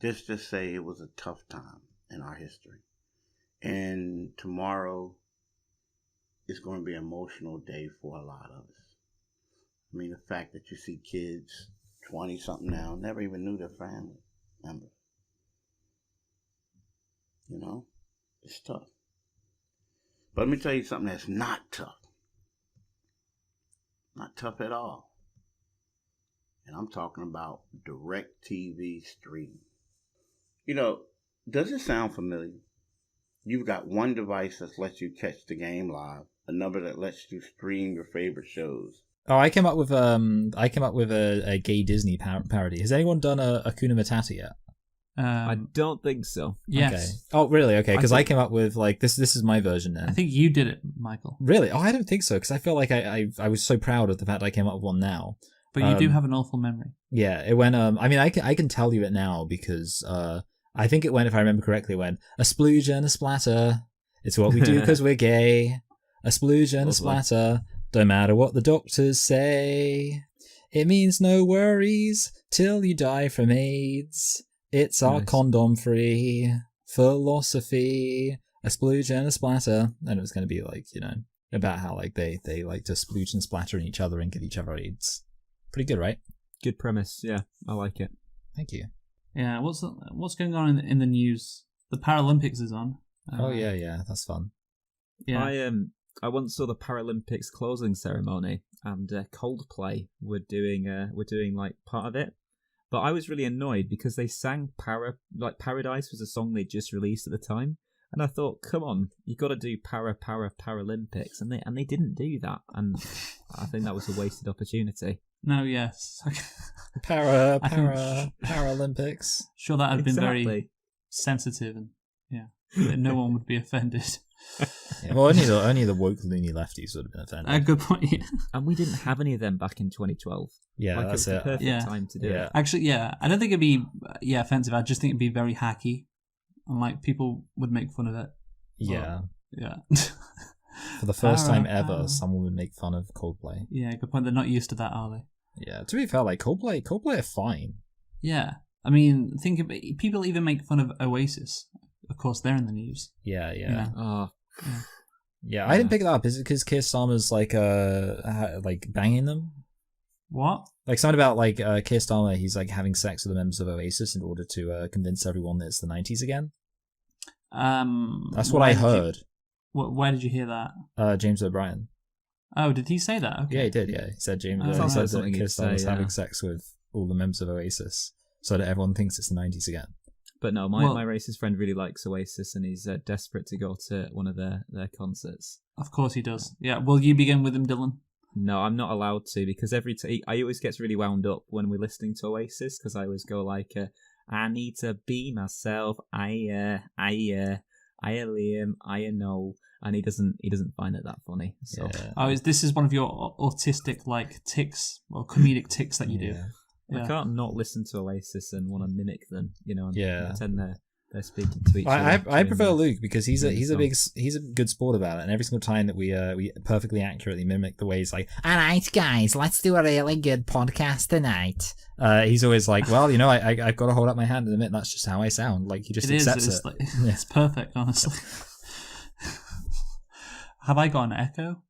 let's just say it was a tough time in our history. And tomorrow is going to be an emotional day for a lot of us. I mean, the fact that you see kids, 20-something now, never even knew their family members. You know, it's tough. But let me tell you something that's not tough. Not tough at all. And I'm talking about direct TV streaming. You know, does it sound familiar? You've got one device that lets you catch the game live, another that lets you stream your favorite shows. Oh, I came up with a gay Disney parody. Has anyone done a Hakuna Matata yet? I don't think so. Yes. Okay. Oh, really? Okay, because I came up with like this. This is my version now. I think you did it, Michael. Really? Oh, I don't think so, because I feel like I was so proud of the fact I came up with one now. But you do have an awful memory. Yeah, it went. I mean, I can tell you it now because I think it went, if I remember correctly, it went a splooge and a splatter. It's what we do because we're gay. A splooge and a splatter. Don't matter what the doctors say. It means no worries till you die from AIDS. It's our condom-free philosophy. A splooge and a splatter. And it was going to be like, you know, about how like they like to splooge and splatter in each other and give each other AIDS. Pretty good, right? Good premise. Yeah, I like it. Thank you. Yeah, what's going on in the news? The Paralympics is on. Oh yeah, that's fun. Yeah. I once saw the Paralympics closing ceremony, and Coldplay were doing like part of it. But I was really annoyed because they sang Paradise was a song they just released at the time, and I thought, come on, you got to do Paralympics, and they didn't do that, and I think that was a wasted opportunity. No, yes. Paralympics. Sure, that had been very sensitive, and no one would be offended. Yeah, well, only the woke loony lefties would have been offended. Good point. Yeah. And we didn't have any of them back in 2012. Yeah, like, that's it was the perfect time to do it. Actually, yeah, I don't think it'd be offensive. I just think it'd be very hacky, and like people would make fun of it. Yeah, yeah. For the first time ever, someone would make fun of Coldplay. Yeah, good point. They're not used to that, are they? Yeah, to be fair, like Coldplay are fine. Yeah, I mean, think of it, people even make fun of Oasis. Of course, they're in the news. Yeah. You know? Oh. Yeah, I didn't pick that up. Is it because Keir Starmer's like banging them? What? Like something about like Keir Starmer, he's like having sex with the members of Oasis in order to convince everyone that it's the 90s again. That's what I heard. Where did you hear that? James O'Brien. Oh, did he say that? Okay. Yeah, he did. Yeah, he said he said that Keir Starmer's having sex with all the members of Oasis so that everyone thinks it's the 90s again. But no, my racist friend really likes Oasis, and he's desperate to go to one of their concerts. Of course he does. Yeah. Will you begin with him, Dylan? No, I'm not allowed to, because I always gets really wound up when we're listening to Oasis, because I always go like, I need to be myself. I Liam. I know. And he doesn't find it that funny. So. Yeah. This is one of your autistic like tics or comedic tics that you do. I can't not listen to Oasis and want to mimic them, you know, and pretend they're speaking to each other. I prefer Luke because he's a good sport about it, and every single time that we perfectly accurately mimic the way he's like, all right guys, let's do a really good podcast tonight. He's always like, well, you know, I've got to hold up my hand and admit that's just how I sound. Like he just accepts it. Like, it's perfect, honestly. Have I got an echo?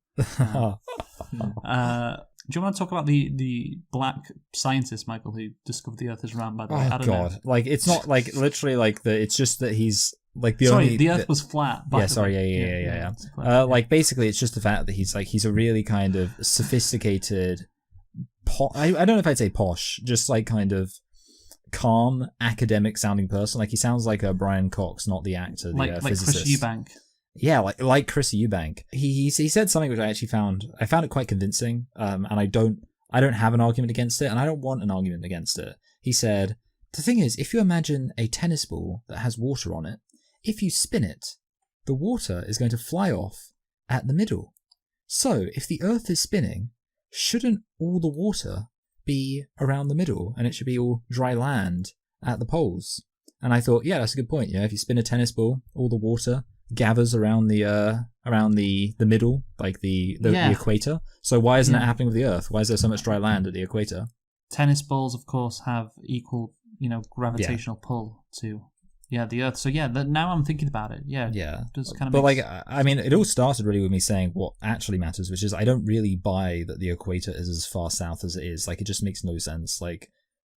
Do you want to talk about the black scientist, Michael, who discovered the Earth is round? By the way, I don't know. Like it's not like literally like it's just that he's like the Earth was flat. Yeah. Like basically, it's just the fact that he's a really kind of sophisticated. I don't know if I'd say posh, just like kind of calm, academic sounding person. Like he sounds like a Brian Cox, not the actor, the physicist. Chris Eubank. Yeah, like Chris Eubank. He said something which I found it quite convincing. And I don't have an argument against it, and I don't want an argument against it. He said, the thing is, if you imagine a tennis ball that has water on it, if you spin it, the water is going to fly off at the middle. So, if the Earth is spinning, shouldn't all the water be around the middle, and it should be all dry land at the poles? And I thought, yeah, that's a good point. Yeah, if you spin a tennis ball, all the water gathers around the middle, like the equator. So why isn't it happening with the Earth? Why is there so much dry land at the equator? Tennis balls, of course, have equal gravitational pull to the Earth. So now I'm thinking about it. Yeah. Just kind of. But it all started really with me saying what actually matters, which is I don't really buy that the equator is as far south as it is. Like, it just makes no sense. Like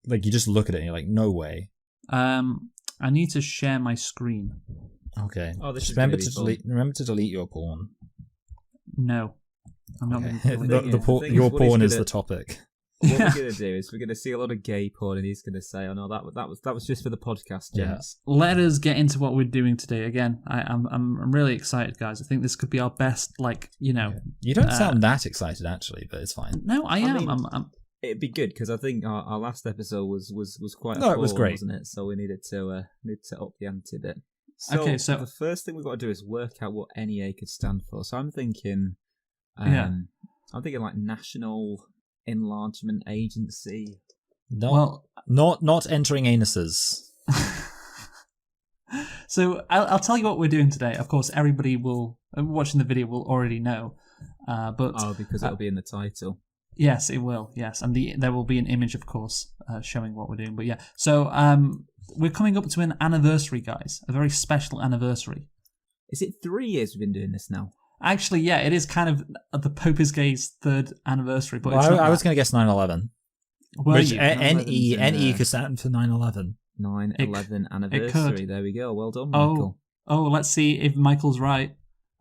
you just look at it and you're like, no way. I need to share my screen. Okay. Oh, this just remember to delete your porn. No, I'm not Okay. going to delete Your porn is the topic. What we're going to do is we're going to see a lot of gay porn, and he's going to say, "Oh no, that was just for the podcast, gents." Yeah. Let us get into what we're doing today. Again, I'm really excited, guys. I think this could be our best, You don't sound that excited, actually, but it's fine. No, I am. mean, I'm it'd be good because I think our last episode was quite. It was great, wasn't it? So we needed to up the ante a bit. So, okay, so the first thing we've got to do is work out what NEA could stand for. So I'm thinking, I'm thinking like National Enlargement Agency. No, not entering anuses. So I'll tell you what we're doing today. Of course, everybody watching the video will already know, but because it'll be in the title. Yes, it will. Yes, and there will be an image, of course, showing what we're doing. But yeah, so we're coming up to an anniversary, guys. A very special anniversary. Is it 3 years we've been doing this now? Actually, yeah, it is kind of the Pope is Gay's 3rd anniversary. But I was going to guess 9/11. Which you? NE could stand for 9/11. 9/11 anniversary. There we go. Well done, Michael. Oh, let's see if Michael's right.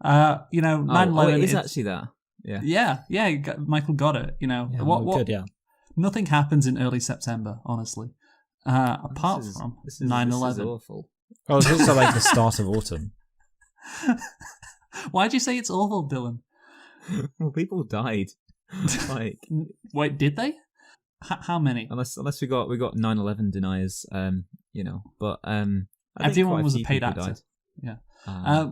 9/11 it is actually that. Yeah. Michael got it. Good, yeah. Nothing happens in early September, honestly. Apart from 9/11. This is awful. Oh, it's also like the start of autumn. Why'd you say it's awful, Dylan? Well, people died. Like, wait, did they? How many? Unless we got 9/11 deniers, But everyone was a paid actor. Died. Yeah.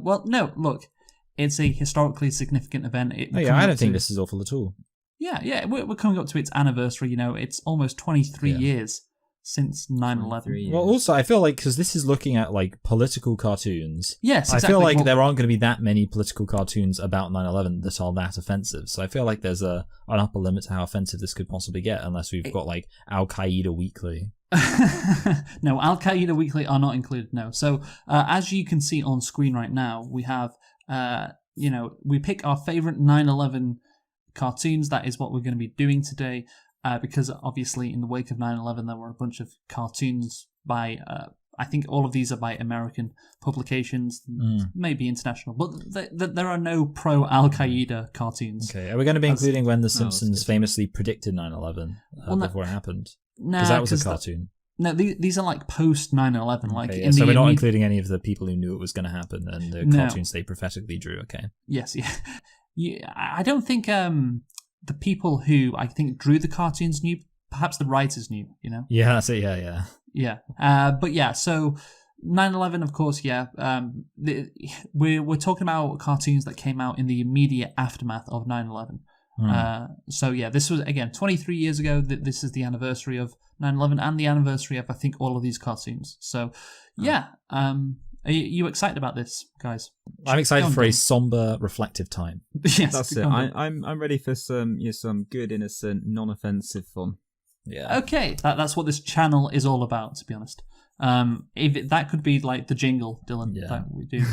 Well, no. Look, it's a historically significant event. I don't think this is awful at all. Yeah. We're coming up to its anniversary. It's almost 23 years since 9/11. Well, also, I feel like, because this is looking at, like, political cartoons. Yes, exactly. I feel like there aren't going to be that many political cartoons about 9/11 that are that offensive. So I feel like there's an upper limit to how offensive this could possibly get, unless we've got, like, Al-Qaeda Weekly. No, Al-Qaeda Weekly are not included, no. So, as you can see on screen right now, we have, we pick our favourite 9/11 cartoons. That is what we're going to be doing today. Because obviously in the wake of 9/11 there were a bunch of cartoons by, I think all of these are by American publications, maybe international, but there are no pro-Al-Qaeda cartoons. Okay, are we going to be including when The Simpsons famously predicted 9/11 before it happened? Because that was a cartoon. No, these are like post 9/11. Okay, so we're not including any of the people who knew it was going to happen and the cartoons they prophetically drew, okay. Yes, yeah. I don't think... the people who I think drew the cartoons knew, perhaps the writers knew, Yeah, that's it, yeah. Yeah. But yeah, so 9/11, of course, yeah. We're talking about cartoons that came out in the immediate aftermath of 9/11. So yeah, this was, again, 23 years ago. This is the anniversary of 9/11 and the anniversary of, I think, all of these cartoons. So yeah, are you excited about this, guys? I'm excited for a somber, reflective time. Yes, that's it. I'm ready for some good, innocent, non-offensive fun. Yeah. Okay, that's what this channel is all about, to be honest. If that could be like the jingle, Dylan, that we do.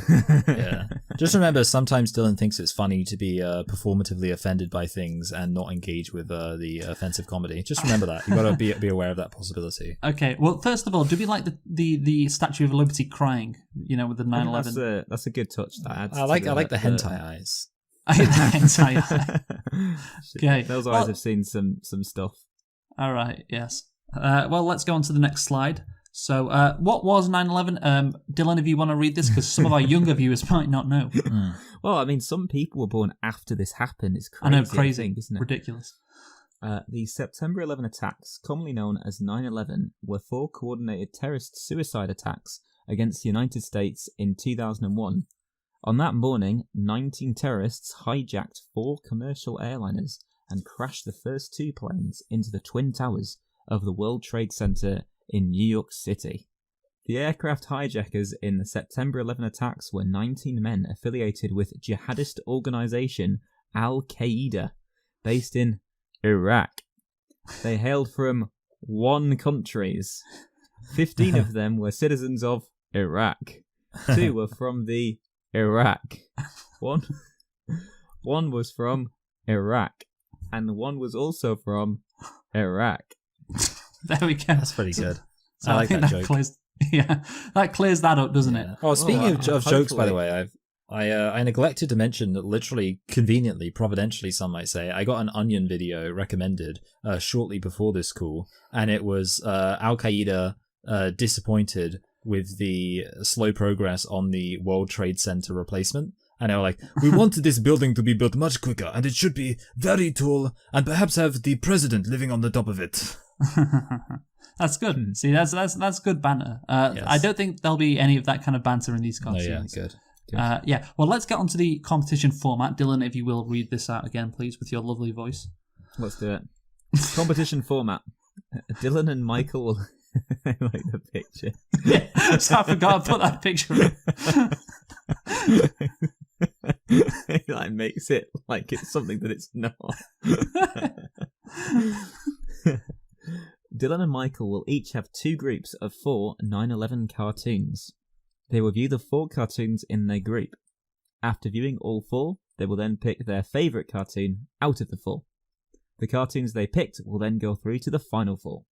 Yeah. Just remember, sometimes Dylan thinks it's funny to be performatively offended by things and not engage with the offensive comedy. Just remember that. You've got to be aware of that possibility. Okay. Well, first of all, do we like the Statue of Liberty crying? With the 9/11. That's a good touch. I like the hentai eyes. I hate the hentai eye. Okay. Those eyes have seen some stuff. All right. Yes. Well, let's go on to the next slide. So, what was 9/11? Dylan, if you want to read this, because some of our younger viewers might not know. Well, I mean, some people were born after this happened. It's crazy. I know, crazy, isn't it? Ridiculous. The September 11 attacks, commonly known as 9/11, were 4 coordinated terrorist suicide attacks against the United States in 2001. On that morning, 19 terrorists hijacked 4 commercial airliners and crashed the first 2 planes into the Twin Towers of the World Trade Center in New York City. The aircraft hijackers in the September 11 attacks were 19 men affiliated with jihadist organization Al-Qaeda, based in Iraq. They hailed from 1 countries. 15 of them were citizens of Iraq. 2 were from the Iraq. One was from Iraq. And 1 was also from Iraq. There we go. That's pretty good. So I like think that joke. That clears that up, doesn't it? Oh, speaking of jokes, by the hopefully. way, I neglected to mention that literally, conveniently, providentially, some might say, I got an Onion video recommended shortly before this call, and it was Al Qaeda disappointed with the slow progress on the World Trade Center replacement. And they were like, we wanted this building to be built much quicker, and it should be very tall, and perhaps have the president living on the top of it. That's good. See, that's good banter. Yes. I don't think there'll be any of that kind of banter in these cartoons. Good. Well, let's get onto the competition format. Dylan, if you will read this out again, please, with your lovely voice. Let's do it. Competition format. Dylan and Michael will... I like the picture. Yeah, so I forgot to put that picture in. It like makes it like it's something that it's not. Dylan and Michael will each have 2 groups of 4 9/11 cartoons. They will view the 4 cartoons in their group. After viewing all 4, they will then pick their favourite cartoon out of the 4. The cartoons they picked will then go through to the final 4.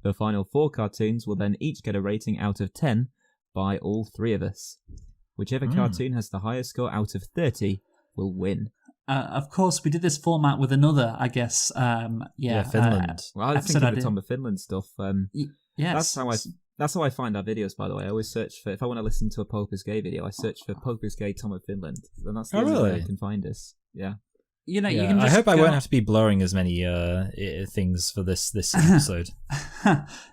The final 4 cartoons will then each get a rating out of 10 by all 3 of us. Whichever cartoon has the highest score out of 30 will win. Of course, we did this format with another, I guess. Finland. Well, I was thinking of the Tom of Finland stuff. Yes. That's how I find our videos, by the way. I always search for, if I want to listen to a Pope is Gay video, I search for Pope is Gay Tom of Finland. And that's the only way I can find us. Yeah. You know, you can just I hope I won't have to be blurring as many things for this episode.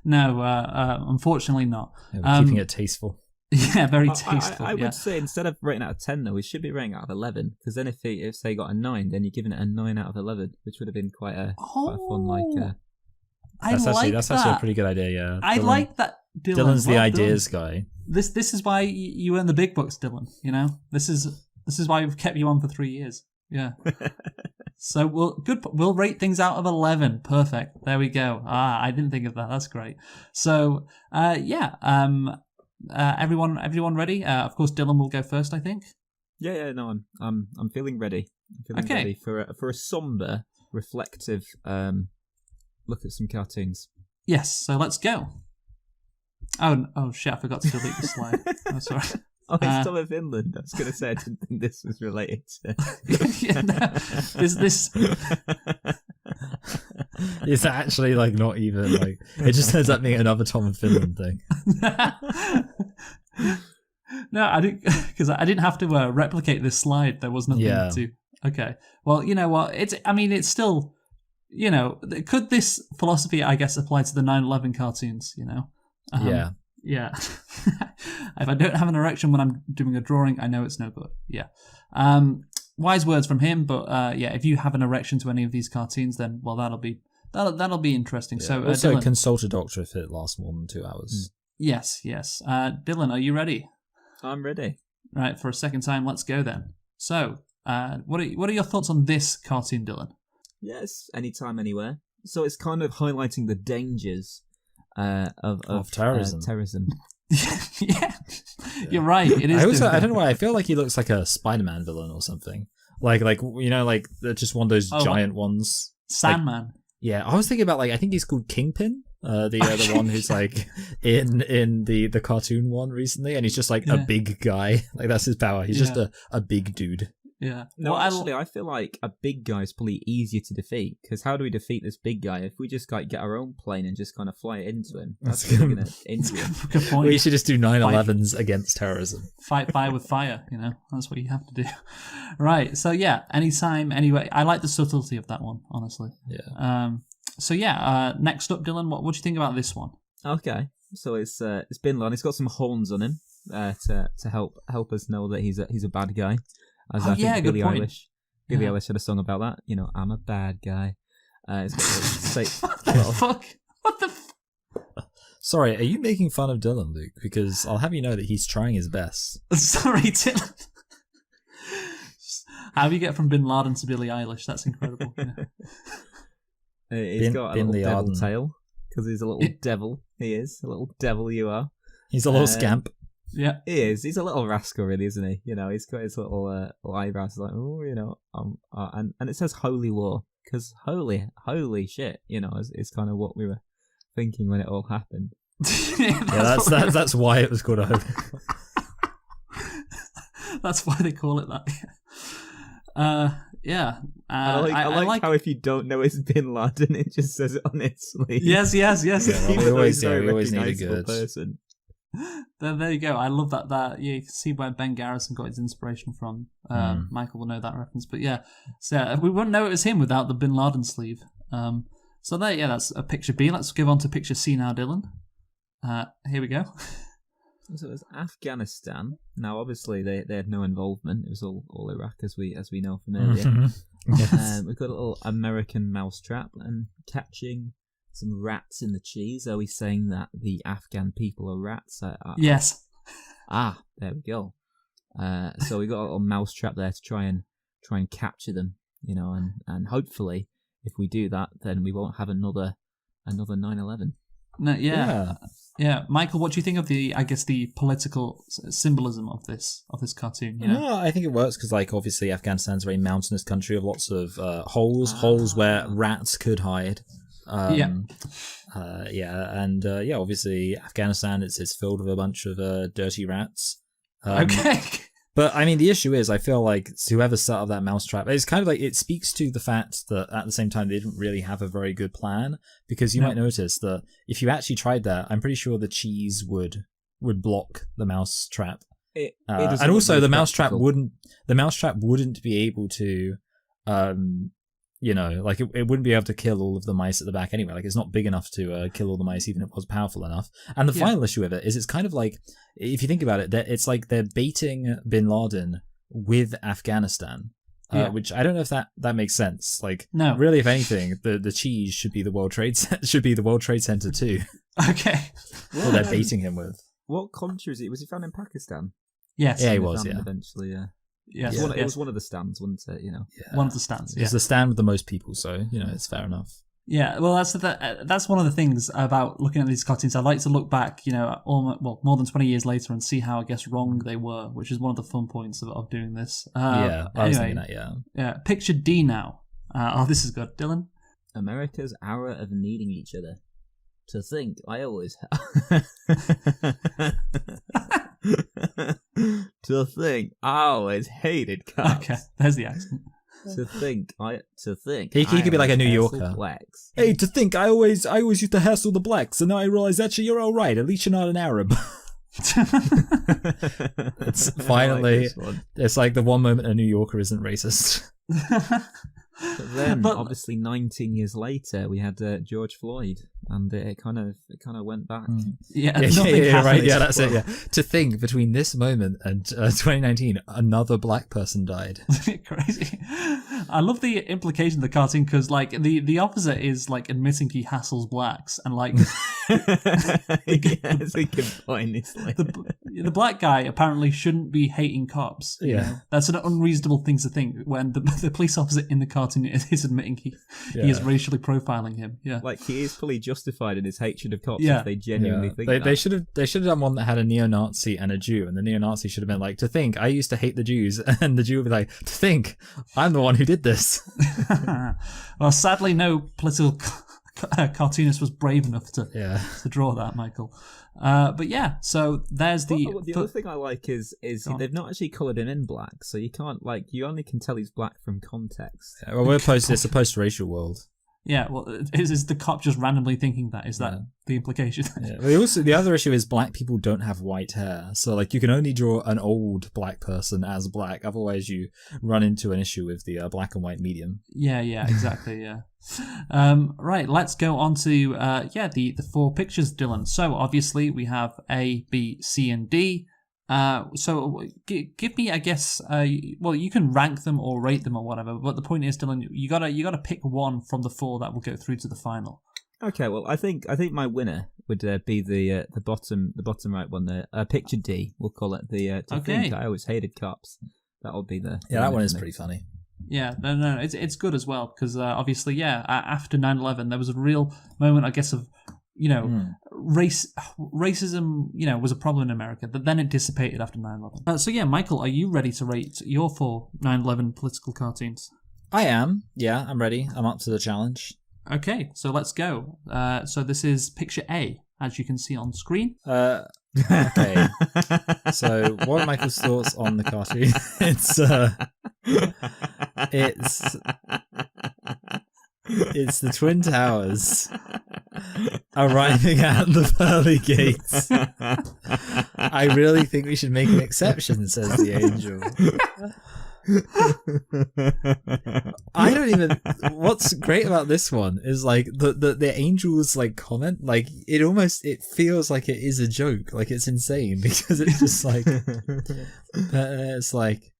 No, unfortunately not. Yeah, keeping it tasteful. Yeah, very tasteful. I would say instead of rating out of 10, though, we should be rating out of 11. Because then if they got a 9, then you're giving it a 9 out of 11, which would have been quite a fun, That's actually a pretty good idea, yeah. I like that, Dylan. Dylan's the ideas guy. This is why you earn the big bucks, Dylan. You know, this is why we've kept you on for 3 years. Yeah. So we'll rate things out of 11. Perfect. There we go. I didn't think of that. That's great. So everyone ready? Of course, Dylan will go first, I think. Yeah. No, I'm feeling ready. I'm feeling ready for a somber, reflective look at some cartoons. Yes. So let's go. Oh shit! I forgot to delete the slide. Oh, sorry. Oh, it's Tom of Finland. I was going to say I didn't think this was related to... this... It's actually like not even like... It just ends up being another Tom of Finland thing. No, I didn't... Because I didn't have to replicate this slide. There was nothing to... Okay. Well, you know what? It's still... You know, could this philosophy, I guess, apply to the 9/11 cartoons, you know? Yeah. If I don't have an erection when I'm doing a drawing, I know it's no good. Yeah. Wise words from him, but if you have an erection to any of these cartoons, then well, that'll be interesting. Yeah. So also Dylan, consult a doctor if it lasts more than 2 hours. Yes. Dylan, are you ready? I'm ready. Right, for a second time, let's go then. So, what are your thoughts on this cartoon, Dylan? Yes, anytime, anywhere. So it's kind of highlighting the dangers of terrorism. Yeah, you're right. It is. I don't know why I feel like he looks like a Spider-Man villain or something. Like you know, like just one of those giant ones. Sandman. Like, yeah, I was thinking about I think he's called Kingpin. The one who's like in the cartoon one recently, and he's just like a big guy. Like that's his power. He's just a big dude. Yeah. No, actually, I feel like a big guy is probably easier to defeat, because how do we defeat this big guy? If we just get our own plane and just kind of fly it into him, that's going to injure him. Good point. We should just do 9/11s against terrorism. Fight fire with fire, you know? That's what you have to do. Right, so anytime, anyway. I like the subtlety of that one, honestly. Yeah. Next up, Dylan, what do you think about this one? Okay, so it's Bin Laden. He's got some horns on him to help us know that he's a bad guy. As I think good point. Billie Eilish had a song about that. You know, I'm a bad guy. It's got what the fuck? What the? Sorry, are you making fun of Dylan, Luke? Because I'll have you know that he's trying his best. Sorry, Dylan. How do you get from Bin Laden to Billie Eilish? That's incredible. He's got a little devil tail because he's a little devil. He is a little devil. You are. He's a little scamp. Yeah, he is. He's a little rascal, really, isn't he? You know, he's got his little eyebrows like, oh, you know, and it says holy war because holy shit, you know, is kind of what we were thinking when it all happened. That's why it was called a holy. That's why they call it that. Yeah. I like how if you don't know it's Bin Laden, it just says it on its sleeve. Yes. Yeah, we always need a good person. There you go. I love that. Yeah, you can see where Ben Garrison got his inspiration from. Michael will know that reference, but yeah, so we wouldn't know it was him without the Bin Laden sleeve. So there, yeah, that's a picture B. Let's give on to picture C now, Dylan. Here we go. So it was Afghanistan. Now, obviously, they had no involvement. It was all Iraq, as we know from earlier. Yes. We've got a little American mousetrap and catching some rats in the cheese. Are we saying that the Afghan people are rats? Yes. There we go. So we got a little mousetrap there to try and capture them, you know, and hopefully, if we do that, then we won't have another 9/11. No, yeah. Michael, what do you think of the political symbolism of this cartoon? You know? No, I think it works because, like, obviously Afghanistan's a very mountainous country of lots of holes where rats could hide. Obviously Afghanistan is filled with a bunch of dirty rats. Okay. But I mean, the issue is, I feel like whoever set up that mousetrap, it's kind of like it speaks to the fact that at the same time they didn't really have a very good plan, because you might notice that if you actually tried that, I'm pretty sure the cheese would block the mousetrap. And also the mousetrap wouldn't be able to, like it wouldn't be able to kill all of the mice at the back anyway. Like, it's not big enough to kill all the mice, even if it was powerful enough. And the final issue with it is, it's kind of like, if you think about it, it's like they're baiting Bin Laden with Afghanistan, which I don't know if that makes sense. Like, no, really, if anything, the cheese should be the World Trade Center too. Okay, what they're baiting him with. What country is he? Was he found in Pakistan? Yes, yeah, he was. Yeah, eventually, yeah. Yes, it was one of the stands, wasn't it? You know, one of the stands. It's the stand with the most people, so you know it's fair enough. Yeah, well, that's one of the things about looking at these cartoons. I like to look back, you know, more than 20 years later, and see how, I guess, wrong they were, which is one of the fun points of doing this. I was thinking that. Yeah. Picture D now. This is good, Dylan. America's hour of needing each other. To think, I always. To think, I always hated cops. Okay, there's the accent. To think. He could be like a New Yorker. Blacks. Hey, to think, I always used to hassle the blacks, and now I realize actually you're all right. At least you're not an Arab. It's finally, it's like the one moment a New Yorker isn't racist. But then, obviously, 19 years later, we had George Floyd, and it kind of went back. Yeah, right. Yeah, that's it. Yeah, to think between this moment and 2019, another black person died. Crazy. I love the implication of the cartoon, because like the opposite is like admitting he hassles blacks, and like that's a good point. It's like the black guy apparently shouldn't be hating cops. Yeah, you know? That's an unreasonable thing to think when the police officer in the cartoon is admitting he is racially profiling him. Yeah, like he is fully justified in his hatred of cops if they genuinely think that. They should have done one that had a neo-Nazi and a Jew, and the neo-Nazi should have been like, to think, I used to hate the Jews, and the Jew would be like, to think, I'm the one who did this. Well, sadly, no political cartoonist was brave enough to draw that, Michael. But yeah, so there's the other thing I like is they've not actually coloured him in black, so you can't you only can tell he's black from context. Yeah, well, it's a post-racial world. Yeah, well, is the cop just randomly thinking that? Is that the implication? Yeah. Well, the other issue is black people don't have white hair, so like you can only draw an old black person as black. Otherwise, you run into an issue with the black and white medium. Yeah, exactly. Yeah. Right, let's go on to the four pictures, Dylan. So obviously we have A, B, C, and D. So give me, I guess, you can rank them or rate them or whatever, but the point is, Dylan, you gotta pick one from the four that will go through to the final. Okay, well, I think my winner would be the bottom right one there. Picture D, we'll call it the. Think I always hated cops. That'll be the. Yeah, that one is pretty funny. Yeah, no, it's good as well, because obviously, after 9/11, there was a real moment, I guess, of racism, was a problem in America, but then it dissipated after 9/11. So yeah, Michael, are you ready to rate your 4 9/11 political cartoons? I am. Yeah, I'm ready. I'm up to the challenge. Okay, so let's go. So this is picture A, as you can see on screen. Okay. So, what are Michael's thoughts on the cartoon? It's the Twin Towers arriving at the pearly gates. I really think we should make an exception, says the angel. I don't even. What's great about this one is like the angel's like comment. Like it feels like it is a joke. Like it's insane because it's just like it's like.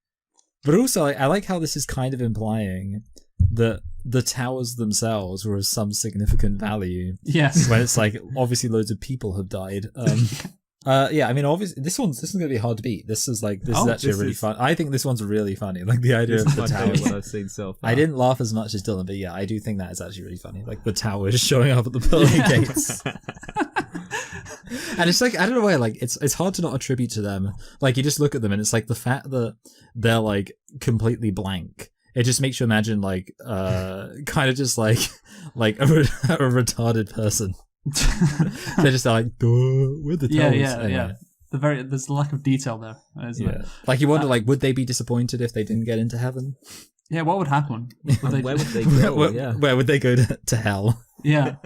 But also, I like how this is kind of implying that the towers themselves were of some significant value. Yes. When it's like obviously loads of people have died. Yeah, I mean, obviously, this one's going to be hard to beat. This is actually really fun. I think this one's really funny. Like the idea of the towers. What I've seen so far. I didn't laugh as much as Dylan, but yeah, I do think that is actually really funny. Like the towers showing up at the pearly gates. And it's like, I don't know why, like it's hard to not attribute to them. Like you just look at them and it's like the fact that they're like completely blank. It just makes you imagine like kind of just like a retarded person. They're just like, where the towers? Yeah. There's a lack of detail there, isn't it? Like you wonder, like, would they be disappointed if they didn't get into heaven? Yeah, what would happen? Where would they go? Where would they go to hell? Yeah.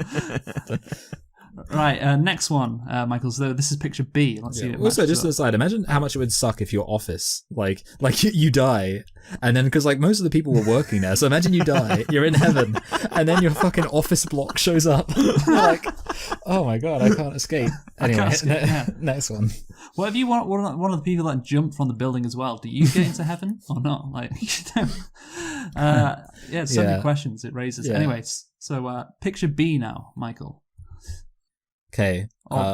Right, next one, Michael. So this is picture B. Let's see. Also, just aside, imagine how much it would suck if your office, like you die, and then because like most of the people were working there, so imagine you die, you're in heaven, and then your fucking office block shows up. You're like, oh my god, I can't escape. Anyway, next one. What if you want one of the people that jumped from the building as well? Do you get into heaven or not? Like, so many questions it raises. Yeah. Anyways, so picture B now, Michael. Okay,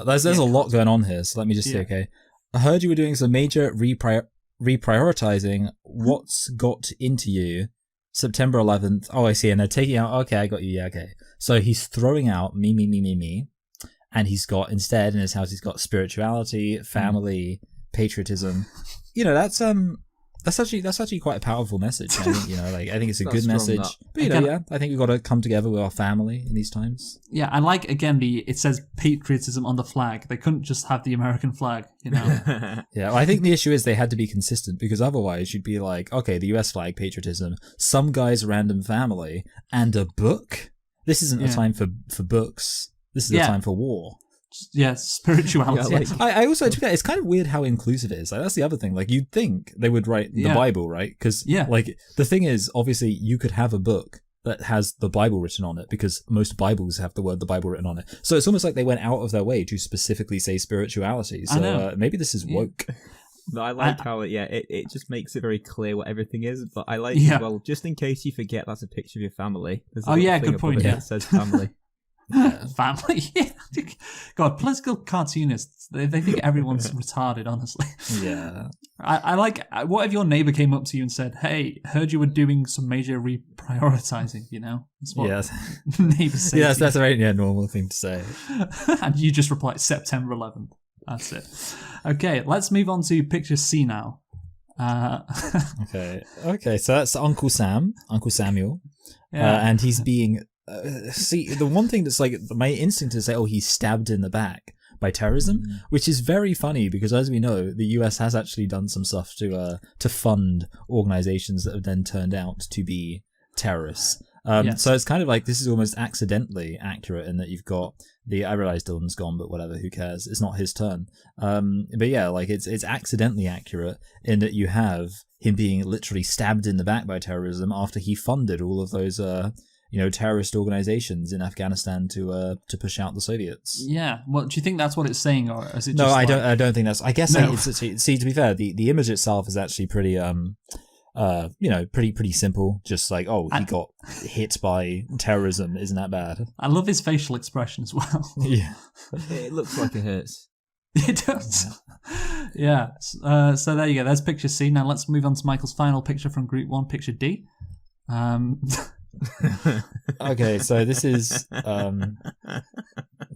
there's a lot going on here, so let me just say, okay. I heard you were doing some major reprioritizing. What's got into you? September 11th. Oh, I see, and they're taking out, okay, I got you, yeah, okay. So he's throwing out me, and he's got, instead, in his house, he's got spirituality, family, patriotism. That's actually quite a powerful message. I think, I think it's a good message. But I think we've got to come together with our family in these times. Yeah, and like again, it says patriotism on the flag. They couldn't just have the American flag, Yeah, well, I think the issue is they had to be consistent because otherwise you'd be like, okay, the US flag, patriotism, some guy's random family, and a book. This isn't a time for books. This is a time for war. Yeah, spirituality. I also, it's kind of weird how inclusive it is. Like, that's the other thing. Like, you'd think they would write the Bible, right? Because, like, the thing is, obviously, you could have a book that has the Bible written on it because most Bibles have the word the Bible written on it. So it's almost like they went out of their way to specifically say spirituality. So maybe this is woke. No, I like how it just makes it very clear what everything is. But I like well, just in case you forget, that's a picture of your family. Good point. It says family. Family. God, political cartoonists, they think everyone's retarded, honestly. Yeah. I like, what if your neighbor came up to you and said, hey, heard you were doing some major reprioritizing, That's what neighbors say. Yes, that's a very normal thing to say. And you just replied, September 11th. That's it. Okay, let's move on to picture C now. Okay, so that's Uncle Samuel. And he's being... see, the one thing that's like my instinct is to say, oh, he's stabbed in the back by terrorism, which is very funny because, as we know, the US has actually done some stuff to fund organizations that have then turned out to be terrorists. So it's kind of like this is almost accidentally accurate in that you've got I realize Dylan's gone, but whatever, who cares? It's not his turn. But yeah, like it's accidentally accurate in that you have him being literally stabbed in the back by terrorism after he funded all of those terrorist organizations in Afghanistan to push out the Soviets. Yeah. Well, do you think that's what it's saying, or is it? No, I don't think that's. I guess see, to be fair, the image itself is actually pretty pretty simple. Just like, he got hit by terrorism. Isn't that bad? I love his facial expression as well. Yeah, it looks like it hurts. It does. Yeah. So there you go. There's picture C. Now let's move on to Michael's final picture from Group 1, picture D. Okay, so this is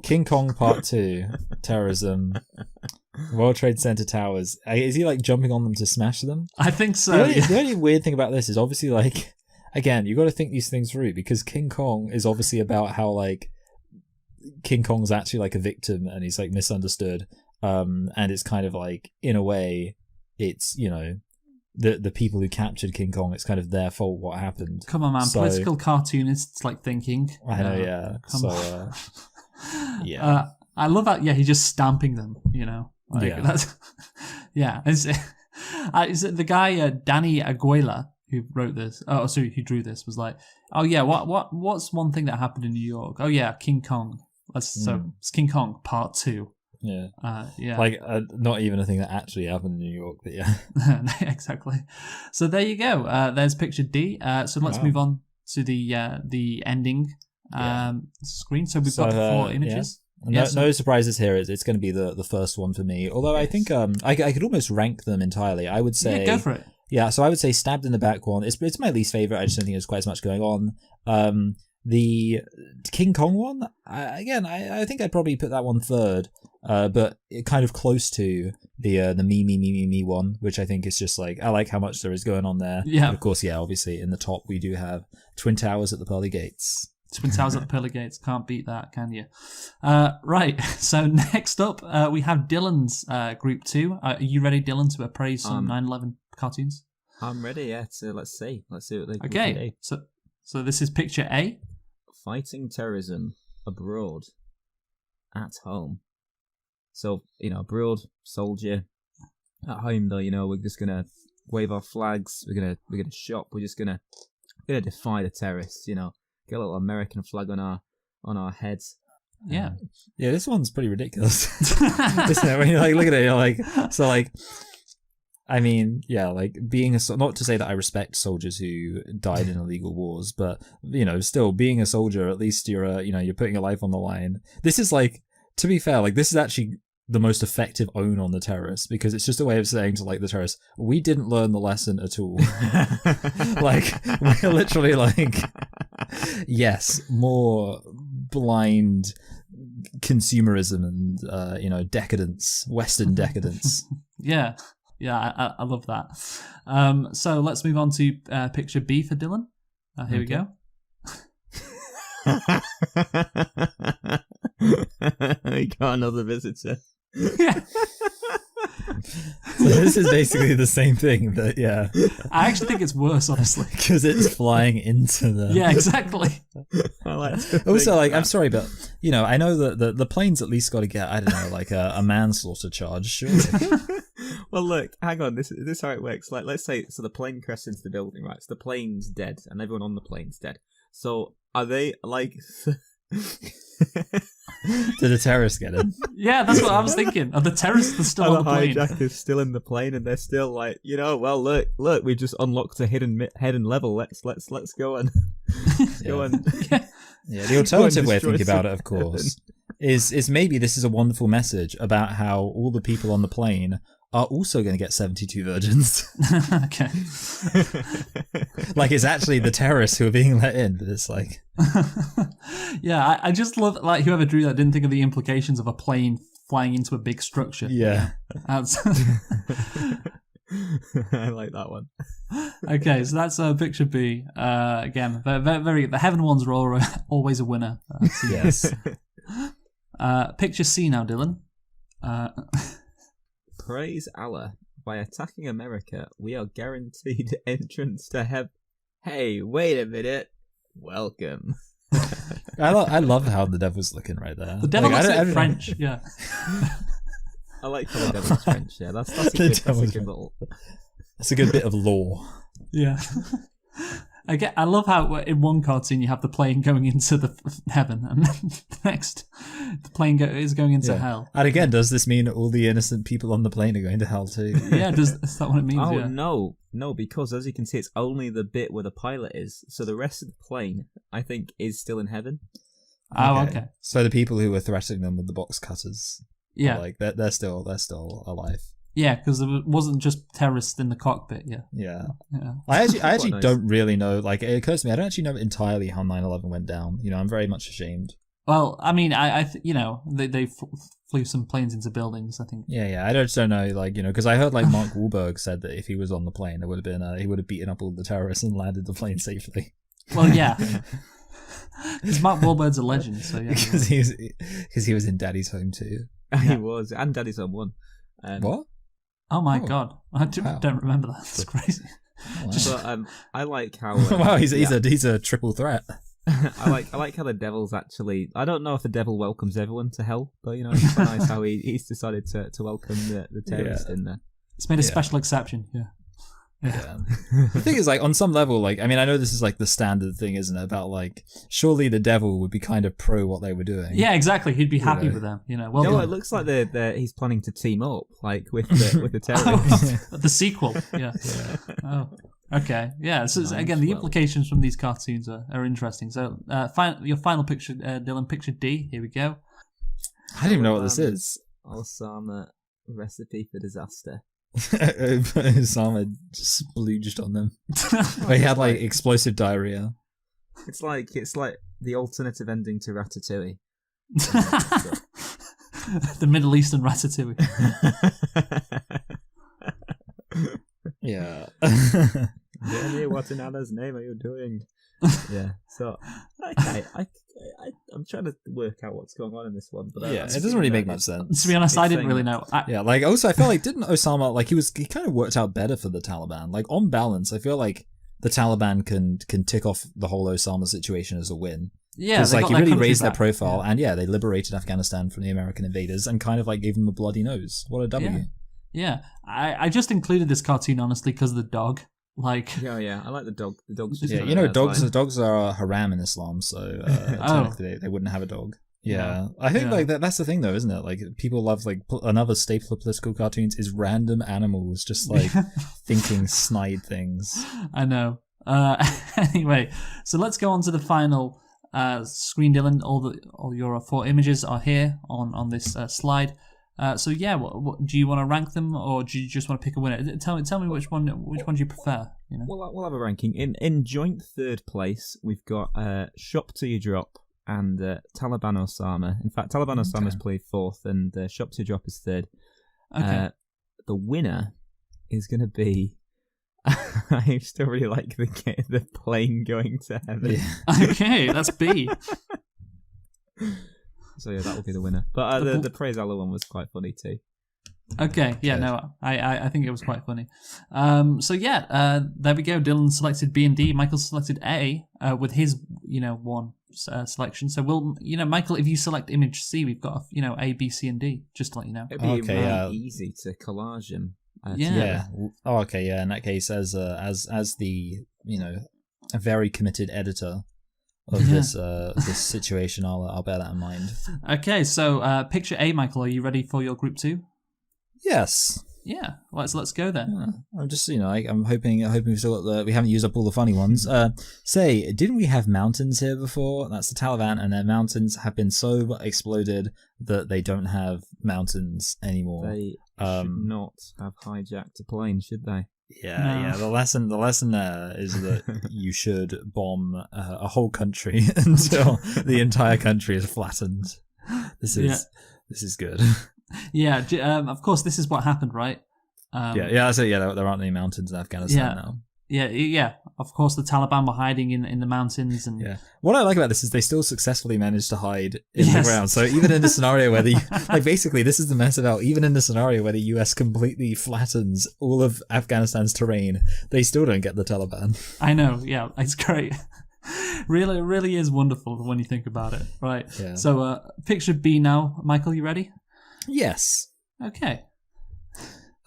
King Kong Part 2, terrorism, World Trade Center towers. Is he like jumping on them to smash them? I think so. The only weird thing about this is obviously like, again, you got to think these things through because King Kong is obviously about how like King Kong's actually like a victim and he's like misunderstood. And it's kind of like, in a way, it's, you know, the people who captured King Kong, it's kind of their fault what happened. Come on, man. So, Political cartoonists like thinking. I know, yeah. Come So, on. yeah. I love that. Yeah, he's just stamping them. You know. Like, Yeah. That's, yeah. Is it the guy Danny Aguila who wrote this? Oh, sorry, who drew this was like, oh yeah, what's one thing that happened in New York? Oh yeah, King Kong. So it's King Kong Part 2. Yeah. Yeah. Like, not even a thing that actually happened in New York, but yeah. Exactly. So there you go. There's picture D. So let's move on to the ending screen. So we've got 4 images. Yeah. No surprises here. It's going to be the first one for me. Although I think I could almost rank them entirely. I would say... Yeah, go for it. Yeah, so I would say Stabbed in the Back one. It's my least favourite. I just don't think there's quite as much going on. The King Kong one, I think I'd probably put that one third, but kind of close to the me one, which I think is just like, I like how much there is going on there. Yeah. And of course, yeah, obviously in the top we do have Twin Towers at the Pearly Gates. Twin Towers at the Pearly Gates. Can't beat that, can you? Right, so next up we have Dylan's group 2. Are you ready, Dylan, to appraise some 9/11 cartoons? I'm ready, yeah. So let's see what they can Okay, do. so this is picture A. Fighting terrorism abroad, at home. So, you know, abroad, soldier. At home, though, you know, we're just gonna wave our flags. We're gonna shop. We're just gonna defy the terrorists. You know, get a little American flag on our heads. Yeah, yeah. This one's pretty ridiculous. Isn't it? When you like look at it, you're like, so like. I mean, yeah, like being not to say that I respect soldiers who died in illegal wars, but you know, still being a soldier, at least you're you're putting your life on the line. This is like, to be fair, like this is actually the most effective own on the terrorists because it's just a way of saying to like the terrorists, we didn't learn the lesson at all. Like we're literally like, yes, more blind consumerism and decadence, Western decadence. Yeah. Yeah, I love that. So let's move on to picture B for Dylan. Here we go. We got another visitor. Yeah. So this is basically the same thing, but yeah. I actually think it's worse, honestly. Because it's flying into them. Yeah, exactly. I like also, like, I'm sorry, but, you know, I know that the plane's at least got to get, I don't know, like a manslaughter charge, surely. Well, look, hang on. This is how it works. Like, let's say, so the plane crashes into the building, right? So the plane's dead, and everyone on the plane's dead. So are they, like... Did the terrorists get it? Yeah, that's what I was thinking. Are the terrorists still on the plane? The hijackers still in the plane, and they're still like, you know, well, look, we've just unlocked a hidden level. Let's go and go and yeah. The alternative way of thinking about it, of course, is maybe this is a wonderful message about how all the people on the plane are also going to get 72 virgins. Okay. Like it's actually the terrorists who are being let in, but it's like... Yeah, I just love, like, whoever drew that didn't think of the implications of a plane flying into a big structure. Yeah. I like that one. Okay, so that's picture B. Again, very the heaven ones are always a winner. Yes. Picture C now, Dylan. Praise Allah. By attacking America, we are guaranteed entrance to heaven. Hey, wait a minute. Welcome. I love how the devil's looking right there. The devil looks like know. French, yeah. I like how the devil's French, yeah. That's a good little... That's a good bit of lore. Yeah. I love how in one cartoon you have the plane going into the heaven, and then the next the plane is going into hell. And again, does this mean all the innocent people on the plane are going to hell too? Yeah, is that what it means? Oh, yeah. no, because as you can see, it's only the bit where the pilot is. So the rest of the plane, I think, is still in heaven. Oh, okay. So the people who were threatening them with the box cutters, yeah, like they're still alive. Yeah, because there wasn't just terrorists in the cockpit. Yeah. Yeah. I actually don't really know. Like, it occurs to me, I don't actually know entirely how 9/11 went down. You know, I'm very much ashamed. Well, I mean, they flew some planes into buildings, I think. Yeah. I just don't know, like, because I heard like Mark Wahlberg said that if he was on the plane, it would have been he would have beaten up all the terrorists and landed the plane safely. Well, yeah. Because Mark Wahlberg's a legend, so yeah. Because he was in Daddy's Home too. He was, and Daddy's Home 1. What? Oh my god, I don't remember that. That's crazy. Wow. But I like how wow, he's a triple threat. I like how the devil's actually. I don't know if the devil welcomes everyone to hell, but it's quite nice how he's decided to welcome the terrorist in there. It's made a special exception. Yeah. The thing is, like, on some level, like, I mean, I know this is like the standard thing, isn't it? About like, surely the devil would be kind of pro what they were doing. Yeah, exactly. He'd be happy with them. Well done. It looks like he's planning to team up, like with the terrorists. The sequel. Yeah. Oh. Okay. Yeah. So again, the implications from these cartoons are interesting. So, your final picture, Dylan. Picture D. Here we go. I don't even know what this is. Osama recipe for disaster. Osama just splooged on them. He had like explosive diarrhea. It's like the alternative ending to Ratatouille. The Middle Eastern Ratatouille. Yeah. Jenny, what in Allah's name are you doing? Yeah. So okay, I'm trying to work out what's going on in this one, but it doesn't really make much sense. To be honest, I didn't really know. Like also I felt like didn't Osama like he kind of worked out better for the Taliban. Like on balance, I feel like the Taliban can tick off the whole Osama situation as a win. Yeah, because like he really raised their profile, and they liberated Afghanistan from the American invaders and kind of like gave them a bloody nose. What a W. Yeah. I just included this cartoon honestly because of the dog. Like, yeah, I like the dog. The dog's just dogs are haram in Islam, so technically they wouldn't have a dog. Yeah, I think like that's the thing though, isn't it? Like people love like another staple of political cartoons is random animals just like thinking snide things. I know. Anyway, so let's go on to the final screen, Dylan. All your 4 images are here on this slide. So what, do you want to rank them, or do you just want to pick a winner? Tell me which one do you prefer? We'll have a ranking. In joint third place, we've got Shop Till You Drop and Taliban Osama. In fact, Taliban Osama's played fourth, and Shop Till You Drop is third. Okay. The winner is going to be. I still really like the plane going to heaven. Yeah. Okay, that's B. So yeah, that will be the winner. But the Praise Allah one was quite funny too. Okay, I think it was quite funny. There we go. Dylan selected B and D. Michael selected A with his one selection. So we'll Michael, if you select image C, we've got A, B, C, and D. Just to let you know. It'd be really easy to collage them. Oh, okay. Yeah. In that case, as the a very committed editor of this situation, I'll bear that in mind. Okay, so picture A, Michael, are you ready for your group 2? Yes. Yeah, let's go then. Yeah. I'm just I'm hoping we've still got we haven't used up all the funny ones. Didn't we have mountains here before? That's the Taliban, and their mountains have been so exploded that they don't have mountains anymore. They should not have hijacked a plane, should they? Yeah. The lesson there is that you should bomb a whole country until the entire country is flattened. This is good. Yeah. Of course, this is what happened, right? That's it. Yeah, there aren't any mountains in Afghanistan now. Yeah. Of course, the Taliban were hiding in the mountains, and what I like about this is they still successfully managed to hide in the ground. So even in a scenario where basically this is the mess about. Even in the scenario where the US completely flattens all of Afghanistan's terrain, they still don't get the Taliban. I know. Yeah, it's great. Really, really is wonderful when you think about it. Right. Yeah. So picture B now, Michael. You ready? Yes. Okay.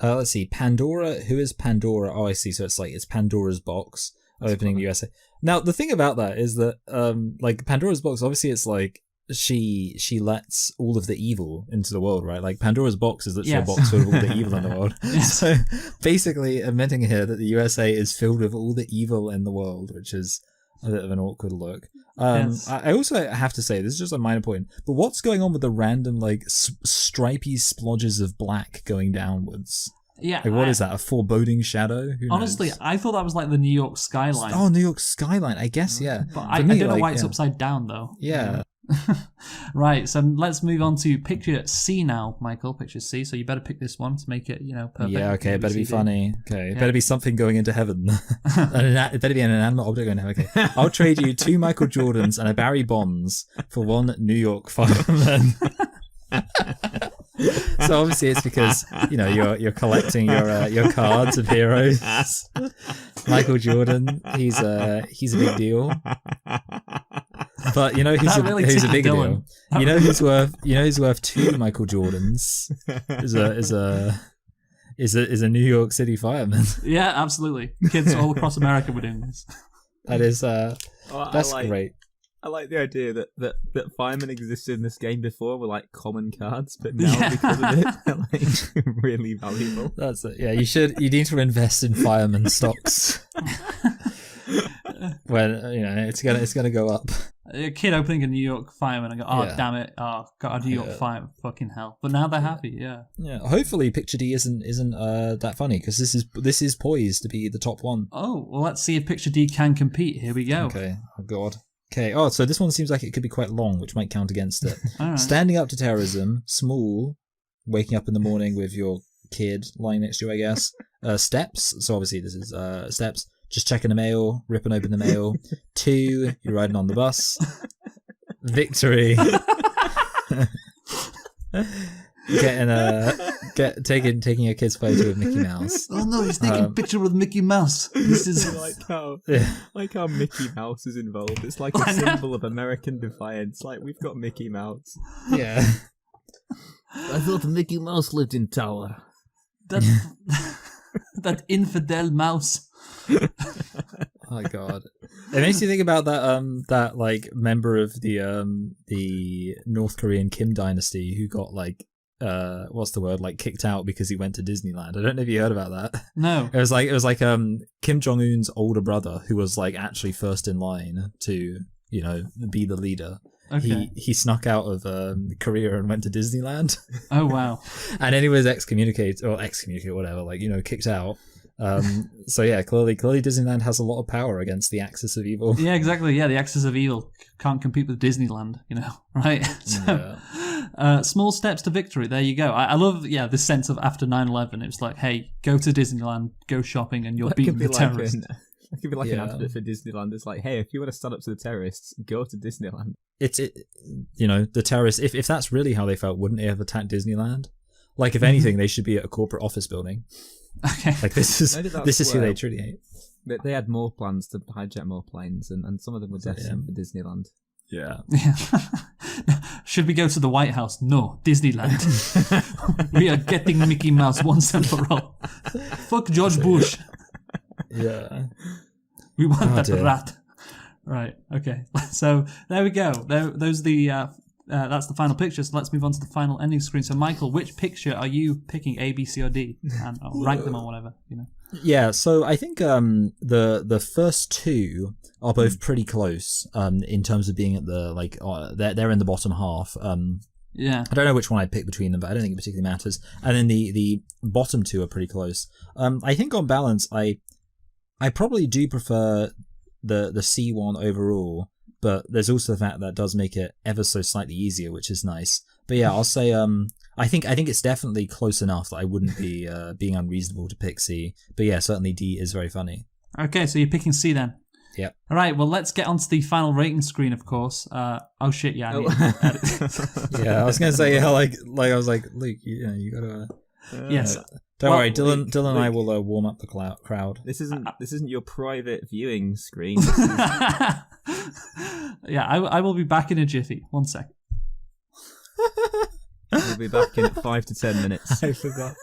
Let's see. Pandora. Who is Pandora? Oh, I see. So it's Pandora's box opening the USA. Now, the thing about that is that, Pandora's box, obviously it's like she lets all of the evil into the world, right? Like, Pandora's box is literally a box full of all the evil in the world. Yes. So, basically admitting here that the USA is filled with all the evil in the world, which is a bit of an awkward look. I also have to say, this is just a minor point, but what's going on with the random, stripy splodges of black going downwards? Yeah. What is that? A foreboding shadow? Honestly, I thought that was like the New York skyline. Oh, New York skyline. I guess, yeah. But I don't know why it's upside down, though. Yeah. Right, so let's move on to picture C now, Michael. Picture C. So you better pick this one to make it, perfect. Yeah, okay, it better be ABCD. funny. Okay, it Yeah. better be something going into heaven. It better be an inanimate object going to heaven. Okay, I'll trade you 2 Michael Jordans and a Barry Bonds for 1 New York fireman. So obviously it's because you're collecting your cards of heroes. Michael Jordan, he's a big deal. But who's a big deal? Who's worth 2 Michael Jordans is a New York City fireman. Yeah, absolutely. Kids all across America were doing this. That is that's great. I like the idea that firemen existed in this game before were like common cards, but now because of it, they're like really valuable. That's it. Yeah, you need to invest in fireman stocks. When it's gonna go up. A kid opening a New York fireman and go, oh Yeah. damn it, oh got a New York fireman, fucking hell. But now they're happy, yeah. Yeah. Hopefully, Picture D isn't that funny because this is poised to be the top one. Oh well, let's see if Picture D can compete. Here we go. Okay. Oh God. Okay. Oh, so this one seems like it could be quite long, which might count against it. All right. Standing up to terrorism, small, waking up in the morning with your kid lying next to you, I guess. Steps. So obviously this is steps. Just checking the mail, ripping open the mail. 2, you're riding on the bus. Victory. Taking your kid's photo of Mickey Mouse. Oh no, he's taking a picture with Mickey Mouse. This is like how Mickey Mouse is involved. It's like a symbol of American defiance. Like we've got Mickey Mouse. Yeah. I thought Mickey Mouse lived in Tower. That infidel mouse. Oh God! It makes you think about that like member of the North Korean Kim dynasty who got kicked out because he went to Disneyland. I don't know if you heard about that. No. It was like Kim Jong Un's older brother who was like actually first in line to be the leader. Okay. He snuck out of Korea and went to Disneyland. Oh wow! And then he was excommunicated, whatever, kicked out. So yeah, clearly Disneyland has a lot of power against the axis of evil. Yeah, exactly. Yeah, the axis of evil can't compete with Disneyland, right? So, small steps to victory. There you go. I love, this sense of after 9/11, it was like, hey, go to Disneyland, go shopping, and you'll beat the terrorists. It could be like an advert for Disneyland. It's like, hey, if you want to stand up to the terrorists, go to Disneyland. The terrorists. If that's really how they felt, wouldn't they have attacked Disneyland? Like, if anything, they should be at a corporate office building. Okay. Like this is who they truly hate. They had more plans to hijack more planes, and some of them were destined for Disneyland. Yeah. Should we go to the White House? No, Disneyland. We are getting Mickey Mouse once and for all. Fuck George Bush. Yeah. We want that rat. Right. Okay. So there we go. Those are the. That's the final picture. So let's move on to the final ending screen. So Michael, which picture are you picking? A, B, C, or D? And I'll rank them or whatever. Yeah. So I think the first 2 are both pretty close. In terms of being at the they're in the bottom half. Yeah. I don't know which one I'd pick between them, but I don't think it particularly matters. And then the bottom 2 are pretty close. I think on balance, I probably do prefer the C one overall, but there's also the fact that does make it ever so slightly easier, which is nice. But yeah, I'll say I think it's definitely close enough that I wouldn't be being unreasonable to pick C. But yeah, certainly D is very funny. Okay, so you're picking C then. Yep. All right. Well, let's get onto the final rating screen, of course. Oh shit! Yeah. Yeah, I was gonna say I was like, Luke, you gotta. Yes. Don't worry, Dylan and I will warm up the crowd. This isn't your private viewing screen. Yeah, I will be back in a jiffy. 1 sec. We'll be back in 5 to 10 minutes. I forgot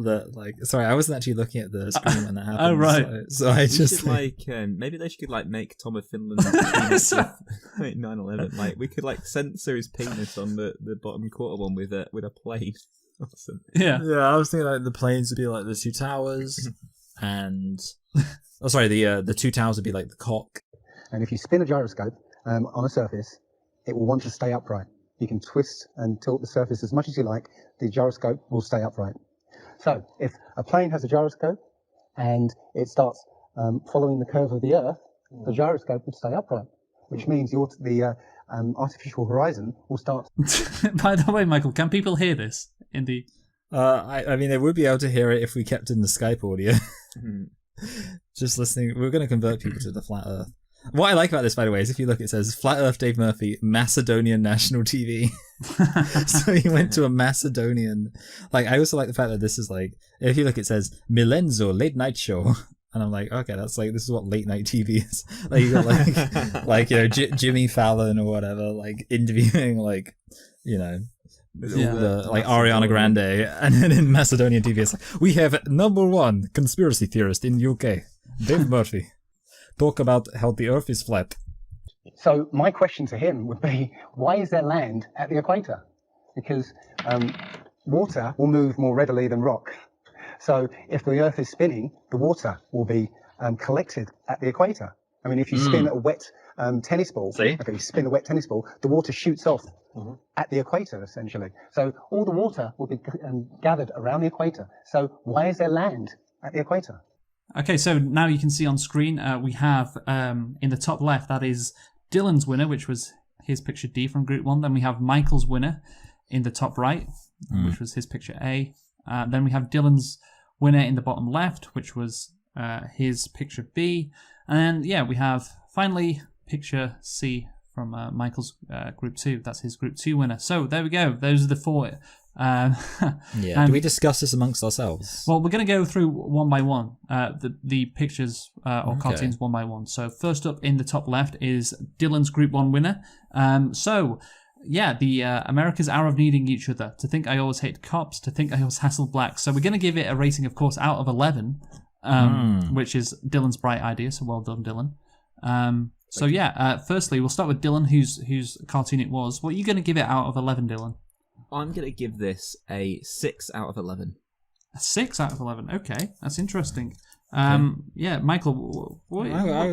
that. Sorry, I wasn't actually looking at the screen when that happened. Oh right. So I just maybe they should make Tom of Finland 9/11. We could censor his penis on the bottom quarter one with a plate. Awesome. Yeah. Yeah, I was thinking the planes would be like the 2 towers, and the 2 towers would be like the cock. And if you spin a gyroscope on a surface, it will want to stay upright. You can twist and tilt the surface as much as you like. The gyroscope will stay upright. So if a plane has a gyroscope and it starts following the curve of the Earth, the gyroscope would stay upright, which means the artificial horizon will start. By the way, Michael, can people hear this in the? I mean, they would be able to hear it if we kept in the Skype audio. Just listening, we're going to convert people to the flat Earth. What I like about this, by the way, is if you look, it says Flat Earth Dave Murphy, Macedonian National TV. So he went to a Macedonian. Like, I also like the fact that this is like, if you look, it says Milenzo Late Night Show. And I'm like, okay, that's like, this is what late night TV is. Like, you got like, Jimmy Fallon or whatever, like interviewing, like, like Ariana Grande. And then in Macedonian TV, it's like, we have number one conspiracy theorist in UK, Dave Murphy. Talk about how the Earth is flat. So my question to him would be, why is there land at the equator? Because water will move more readily than rock. So if the Earth is spinning, the water will be collected at the equator. I mean, if you spin a wet tennis ball, if you spin a wet tennis ball, the water shoots off at the equator, essentially. So all the water will be gathered around the equator. So why is there land at the equator? Okay, so now you can see on screen, we have in the top left, that is Dylan's winner, which was his picture D from Group 1. Then we have Michael's winner in the top right, which was his picture A. Then we have Dylan's winner in the bottom left, which was his picture B. And we have finally picture C from Michael's Group 2. That's his Group 2 winner. So there we go. Those are the four. Do we discuss this amongst ourselves? Well, we're going to go through one by one, the pictures or cartoons one by one. So first up in the top left is Dylan's Group 1 winner. The America's Hour of Needing Each Other. To think I always hate cops. To think I always hassle blacks. So we're going to give it a rating, of course, out of 11, which is Dylan's bright idea. So well done, Dylan. Firstly, we'll start with Dylan, whose cartoon it was. What are you going to give it out of 11, Dylan? I'm going to give this a 6 out of 11. A 6 out of 11. Okay, that's interesting. Michael, what? I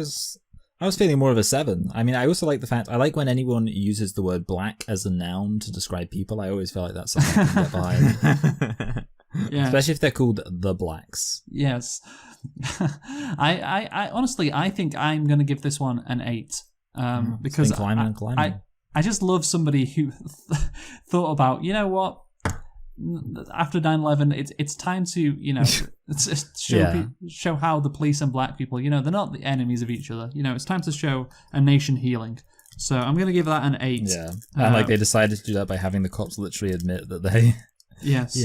was feeling more of a 7. I mean, I also like the fact, I like when anyone uses the word black as a noun to describe people. I always feel like that's something I can get behind. Yeah. Especially if they're called the blacks. Yes. I honestly, I think I'm going to give this one an 8. Because climbing. I just love somebody who thought about, you know what, after 9/11, it's time to, show how the police and black people, they're not the enemies of each other. It's time to show a nation healing. So I'm going to give that an 8. Yeah. And they decided to do that by having the cops literally admit that they, yes,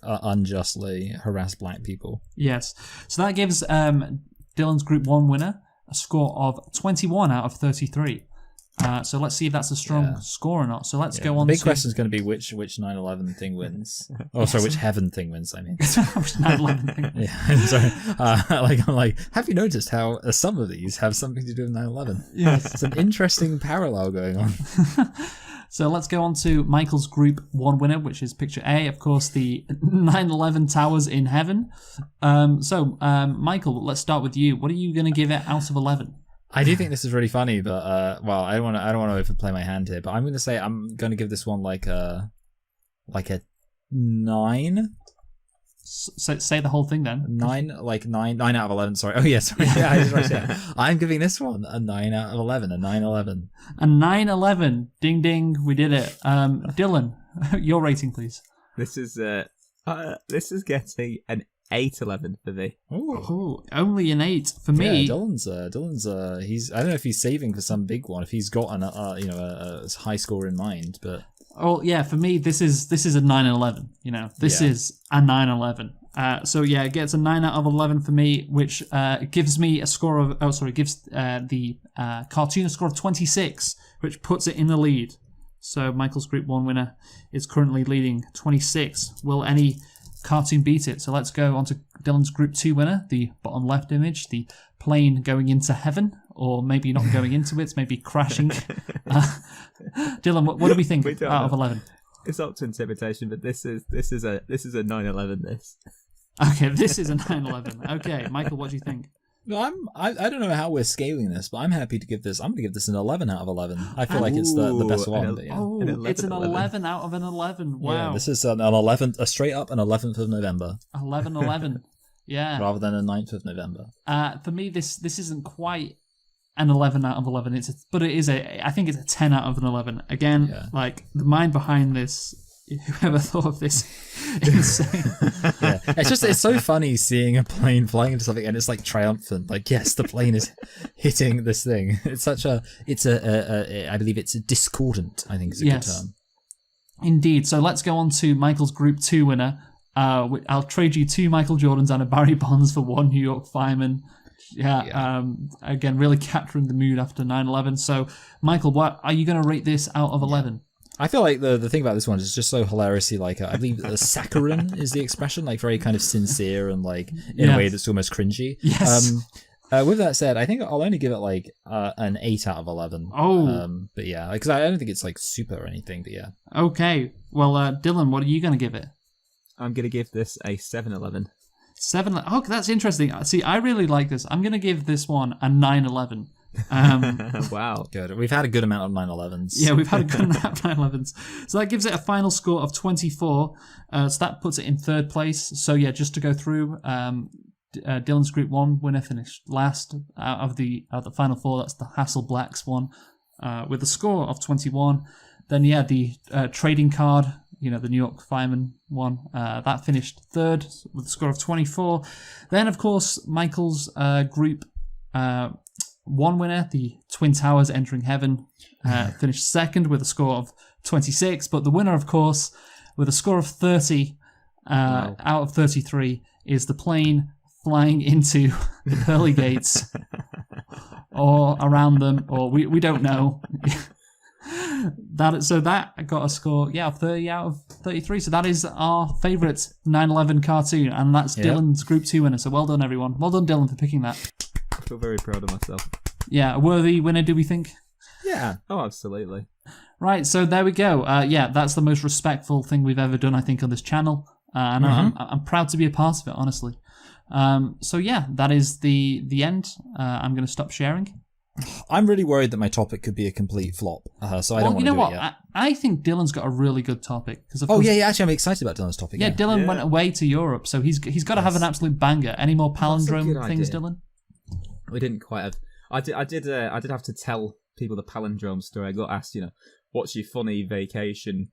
unjustly harass black people. Yes. So that gives Dylan's Group 1 winner a score of 21 out of 33. So let's see if that's a strong score or not. So let's go on. The big question is going to be which 9/11 thing wins. Oh, sorry, which heaven thing wins? I mean, which 9/11 thing. Yeah, sorry. I'm like, have you noticed how some of these have something to do with 9/11? Yes, it's an interesting parallel going on. So let's go on to Michael's Group 1 winner, which is picture A, of course, the 9/11 towers in heaven. Michael, let's start with you. What are you going to give it out of 11? I do think this is really funny, but I don't want to overplay my hand here. But I'm going to say I'm going to give this one like a 9. So say the whole thing then. 9 out of 11. Sorry. Oh yeah, sorry. Yeah, I just want to say I'm giving this one a 9 out of 11. A 9/11. A 9/11. Ding ding, we did it. Dylan, your rating, please. This is getting an 8/11 for me. Oh, only an 8 for me. Yeah, Dylan's he's, I don't know if he's saving for some big one, if he's got a high score in mind, but for me this is a 9/11. This is a 9/11. It gets a 9 out of 11 for me, which gives me a score of gives the cartoon a score of 26, which puts it in the lead. So Michael's Group 1 winner is currently leading 26. Will any cartoon beat it? So let's go on to Dylan's Group 2 winner, the bottom left image, the plane going into heaven, or maybe not going into it, maybe crashing. Dylan, what do we think out of 11? It's up to interpretation, but this is a 9/11. This. Okay, this is a 9/11. Okay, Michael, what do you think? I don't know how we're scaling this, but I'm happy to give this. I'm going to give this an 11 out of 11. I feel like it's the best one. But it's an 11 out of an 11. Wow. Yeah, this is an 11th, a straight up an 11th of November. 11/11. Yeah. Rather than a 9th of November. For me, this isn't quite an 11 out of 11. I think it's a 10 out of an 11. Again, like the mind behind this, whoever thought of this, insane. Yeah, it's so funny seeing a plane flying into something and it's like triumphant. Like, yes, the plane is hitting this thing. It's I believe it's discordant, I think is a good term. Indeed. So let's go on to Michael's Group 2 winner. I'll trade you 2 Michael Jordans and a Barry Bonds for 1 New York fireman. Again, really capturing the mood after 9/11. So, Michael, what are you going to rate this out of 11? I feel like the thing about this one is just so hilariously like, I believe saccharine is the expression, like very kind of sincere and like in a way that's almost cringy. Yes. With that said, I think I'll only give it like an 8 out of 11. Oh. But yeah, because I don't think it's like super or anything, but yeah. Okay. Well, Dylan, what are you going to give it? I'm going to give this a 7/11. 7. Oh, that's interesting. See, I really like this. I'm going to give this one a 9/11. Wow. Good. We've had a good amount of 9/11s. Yeah, we've had a good amount of 9/11s. So that gives it a final score of 24. So that puts it in 3rd place. So yeah, just to go through, Dylan's Group 1 winner finished last out of the final 4. That's the Hasselblacks one with a score of 21. Then the trading card, the New York Fireman one, that finished 3rd with a score of 24. Then of course Michael's Group 1 winner, the Twin Towers Entering Heaven, finished 2nd with a score of 26. But the winner, of course, with a score of 30 out of 33, is the plane flying into the pearly gates or around them, or we don't know. That got a score, of 30 out of 33. So that is our favourite 9/11 cartoon, and that's Dylan's Group 2 winner. So well done, everyone. Well done, Dylan, for picking that. I feel very proud of myself. Yeah, a worthy winner, do we think? Yeah. Oh, absolutely. Right, so there we go. That's the most respectful thing we've ever done, I think, on this channel. And I'm proud to be a part of it, honestly. That is the end. I'm going to stop sharing. I'm really worried that my topic could be a complete flop, so I don't want to do it yet. I think Dylan's got a really good topic. Actually, I'm excited about Dylan's topic. Yeah, Dylan went away to Europe, so he's got to have an absolute banger. Any more palindrome things, idea. Dylan? We didn't quite have. I did have to tell people the palindrome story. I got asked, what's your funny vacation,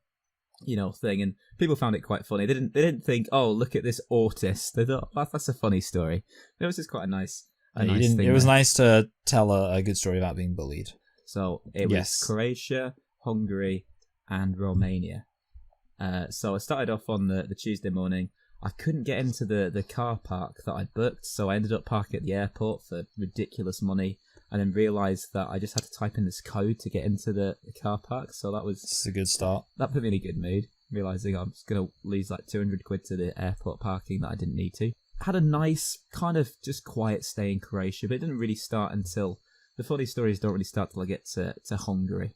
thing, and people found it quite funny. They didn't think, oh, look at this autist. They thought, that's a funny story. It was just quite a nice thing. It was nice to tell a good story about being bullied. So it was Croatia, Hungary, and Romania. So I started off on the Tuesday morning. I couldn't get into the car park that I booked, so I ended up parking at the airport for ridiculous money, and then realised that I just had to type in this code to get into the car park. So it's a good start. That put me in a good mood, realising I'm just going to lose like 200 quid to the airport parking that I didn't need to. Had a nice kind of just quiet stay in Croatia, but it didn't really start until the funny stories don't really start till I get to Hungary.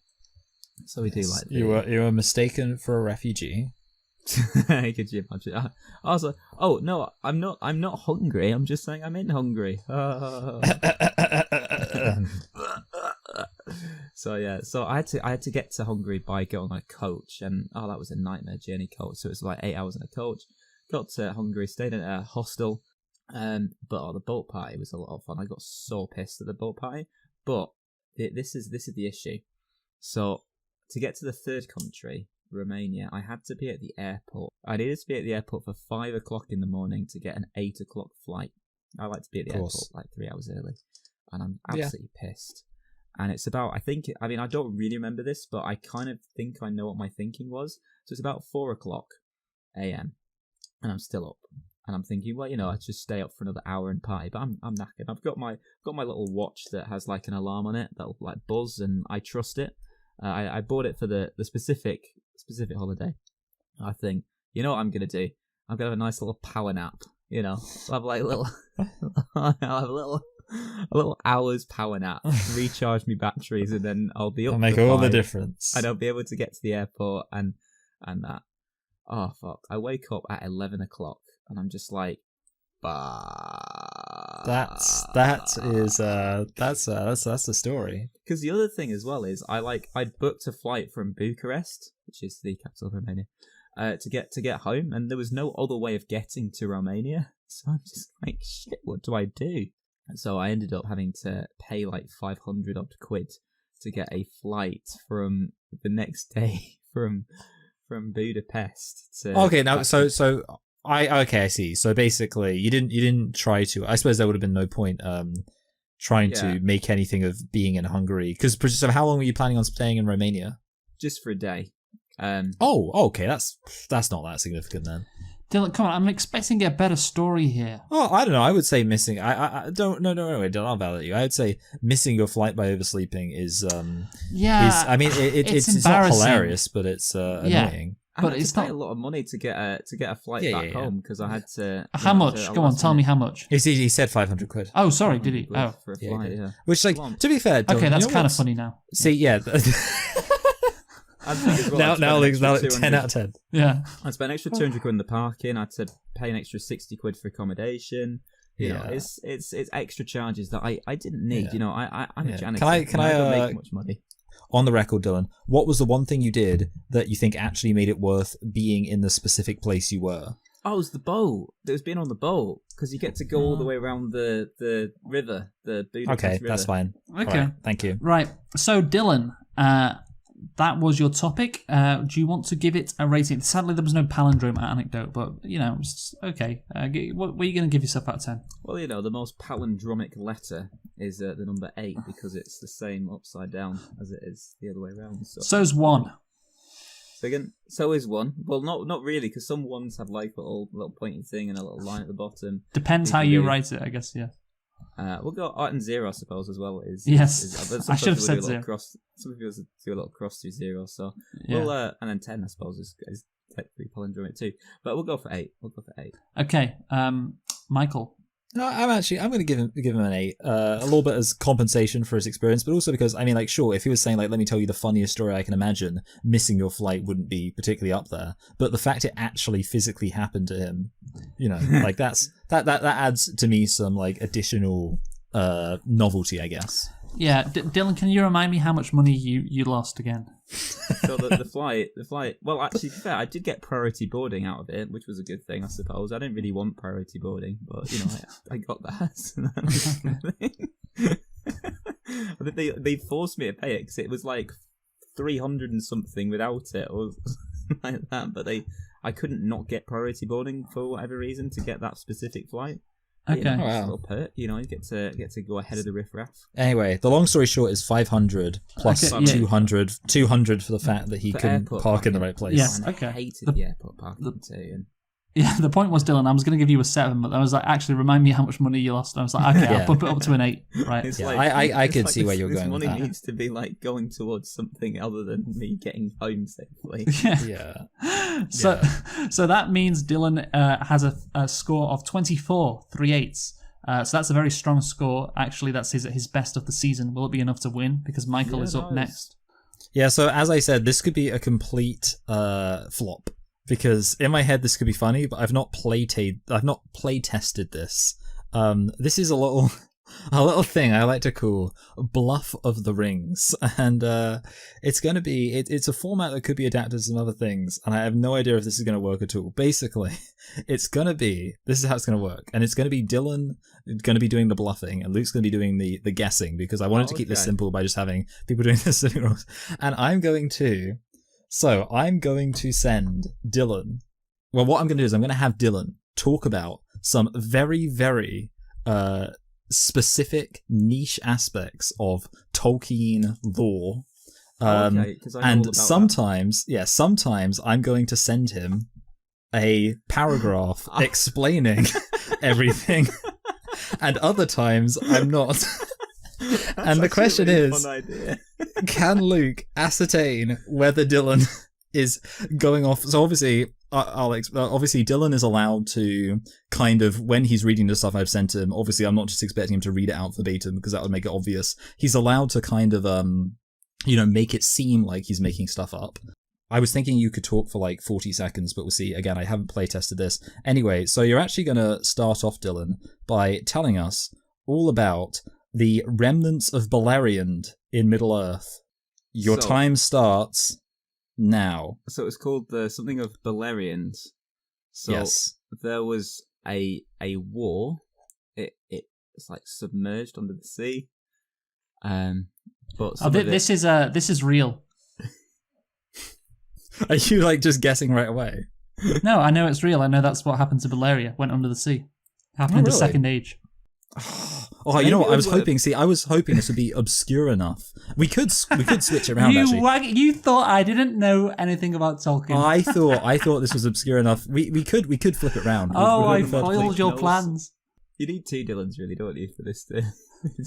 So we do like you were mistaken for a refugee. Could you imagine? I was like, oh no, I'm not hungry. I'm just saying I'm in Hungary. So I had to get to Hungary by going on a coach, and that was a nightmare journey coach. So it was like 8 hours in a coach. Got to Hungary, stayed in a hostel, but the boat party was a lot of fun. I got so pissed at the boat party, but this is the issue. So to get to the 3rd country, Romania, I had to be at the airport. I needed to be at the airport for 5 o'clock in the morning to get an 8 o'clock flight. I like to be at the airport like 3 hours early, and I'm absolutely pissed. And it's about, I don't really remember this, but I kind of think I know what my thinking was. So it's about 4 o'clock a.m. and I'm still up, and I'm thinking, well, I'd just stay up for another hour and party. But I'm knackered. I've got my little watch that has like an alarm on it that'll like buzz, and I trust it. I bought it for the specific holiday. I think, what I'm gonna do? I'm gonna have a nice little power nap. I'll have like I'll have a little hour's power nap, recharge my batteries, and then I'll be up. It'll make all the difference. And I'll be able to get to the airport and that. Oh fuck! I wake up at 11 o'clock, and I'm just like, bah. That's the story. Because the other thing as well is I'd booked a flight from Bucharest, which is the capital of Romania, to get home, and there was no other way of getting to Romania. So I'm just like, shit, what do I do? So I ended up having to pay like 500 odd quid to get a flight from the next day from Budapest to. Okay, now I see. So basically, you didn't try to. I suppose there would have been no point trying to make anything of being in Hungary, because so how long were you planning on staying in Romania? Just for a day. Okay, that's not that significant then. Dylan, come on, I'm expecting a better story here. Oh, I don't know. I would say missing. I don't. No, Dylan, I'll validate you. I would say missing your flight by oversleeping is. I mean, it's not hilarious, but it's annoying. But it's not a lot of money to get a flight back home, because I had to. How much? Go on, tell me how much. He said 500 quid. Oh, sorry, did he? Oh, for a flight, yeah. Which, like, to be fair, Dylan, okay, that's kind of funny now. See, yeah. Now, Luke's 10 out of 10. Yeah. I spent an extra 200 quid in the parking. I had to pay an extra 60 quid for accommodation. You know, it's extra charges that I didn't need. Yeah. You know, I'm a janitor. Can I don't make much money. On the record, Dylan, what was the one thing you did that you think actually made it worth being in the specific place you were? Oh, it was the boat. It was being on the boat, because you get to go all the way around the river, the Budapest river. That's fine. Okay. Right, thank you. Right. So, Dylan, that was your topic. Do you want to give it a rating? Sadly, there was no palindrome anecdote, but, you know, it's okay. What are you going to give yourself out of 10? Well, you know, the most palindromic letter is the number 8, because it's the same upside down as it is the other way around. So's 1. So is 1. Well, not really, because some ones have like a little pointy thing and a little line at the bottom. Depends how you write it, I guess, yeah. We'll go art and 0, I suppose, as well. I should have said 0. Some people do a little cross through 0, so we'll and then 10, I suppose, is technically palindromic too. But we'll go for 8. Okay, Michael. No, I'm going to give him an 8. A little bit as compensation for his experience, but also because, I mean, like, sure, if he was saying, like, let me tell you the funniest story I can imagine, missing your flight wouldn't be particularly up there. But the fact it actually physically happened to him, you know, like, that adds to me some, like, additional novelty, I guess. Yeah, Dylan, can you remind me how much money you lost again? So the flight. Well, actually, to be fair, I did get priority boarding out of it, which was a good thing, I suppose. I didn't really want priority boarding, but you know, I got that. I think they forced me to pay it, because it was like 300 and something without it, or something like that. But I couldn't not get priority boarding for whatever reason to get that specific flight. Okay. You know, a little perk, you know, you get to go ahead of the riffraff. Anyway, the long story short is 500 plus 200 for the fact that he couldn't park in the right place. Yes, okay. I hated the airport parking too. Yeah, the point was, Dylan, I was going to give you a 7, but I was like, actually, remind me how much money you lost. And I was like, okay, I'll bump it up to an 8. Right. It's I could see where you're going with that. Money needs to be like going towards something other than me getting home safely. Yeah. So that means Dylan has a score of 24, 3/8. So that's a very strong score. Actually, that's his best of the season. Will it be enough to win? Because Michael is up next. Yeah, so as I said, this could be a complete flop. Because in my head this could be funny, but I've not play tested this. This is a little thing I like to call Bluff of the Rings, and it's going to be it's a format that could be adapted to some other things, and I have no idea if this is going to work at all. Basically, this is how it's going to work, and it's going to be Dylan going to be doing the bluffing, and Luke's going to be doing the guessing, because I wanted to keep this simple by just having people doing the sitting roles, and I'm going to send Dylan. Well, what I'm going to do is I'm going to have Dylan talk about some very, very specific niche aspects of Tolkien lore. And sometimes I'm going to send him a paragraph explaining everything, and other times I'm not. And the question is, can Luke ascertain whether Dylan is going off? So obviously, obviously Dylan is allowed to kind of, when he's reading the stuff I've sent him, obviously I'm not just expecting him to read it out verbatim, because that would make it obvious. He's allowed to kind of, make it seem like he's making stuff up. I was thinking you could talk for like 40 seconds, but we'll see. Again, I haven't play tested this. Anyway, so you're actually going to start off, Dylan, by telling us all about the remnants of Beleriand in Middle-earth. Your time starts now. So it's called something of Beleriand. So yes. There was a war. it's like submerged under the sea. But this is real. Are you like just guessing right away? No, I know it's real. I know that's what happened to Valeria. Went under the sea. Happened in the really? Second Age. Oh, you know what? I was hoping this would be obscure enough. We could switch it around. You thought I didn't know anything about Tolkien. I thought this was obscure enough. We could flip it round. I foiled your plans. You need 2 Dylans, really, don't you, for this to...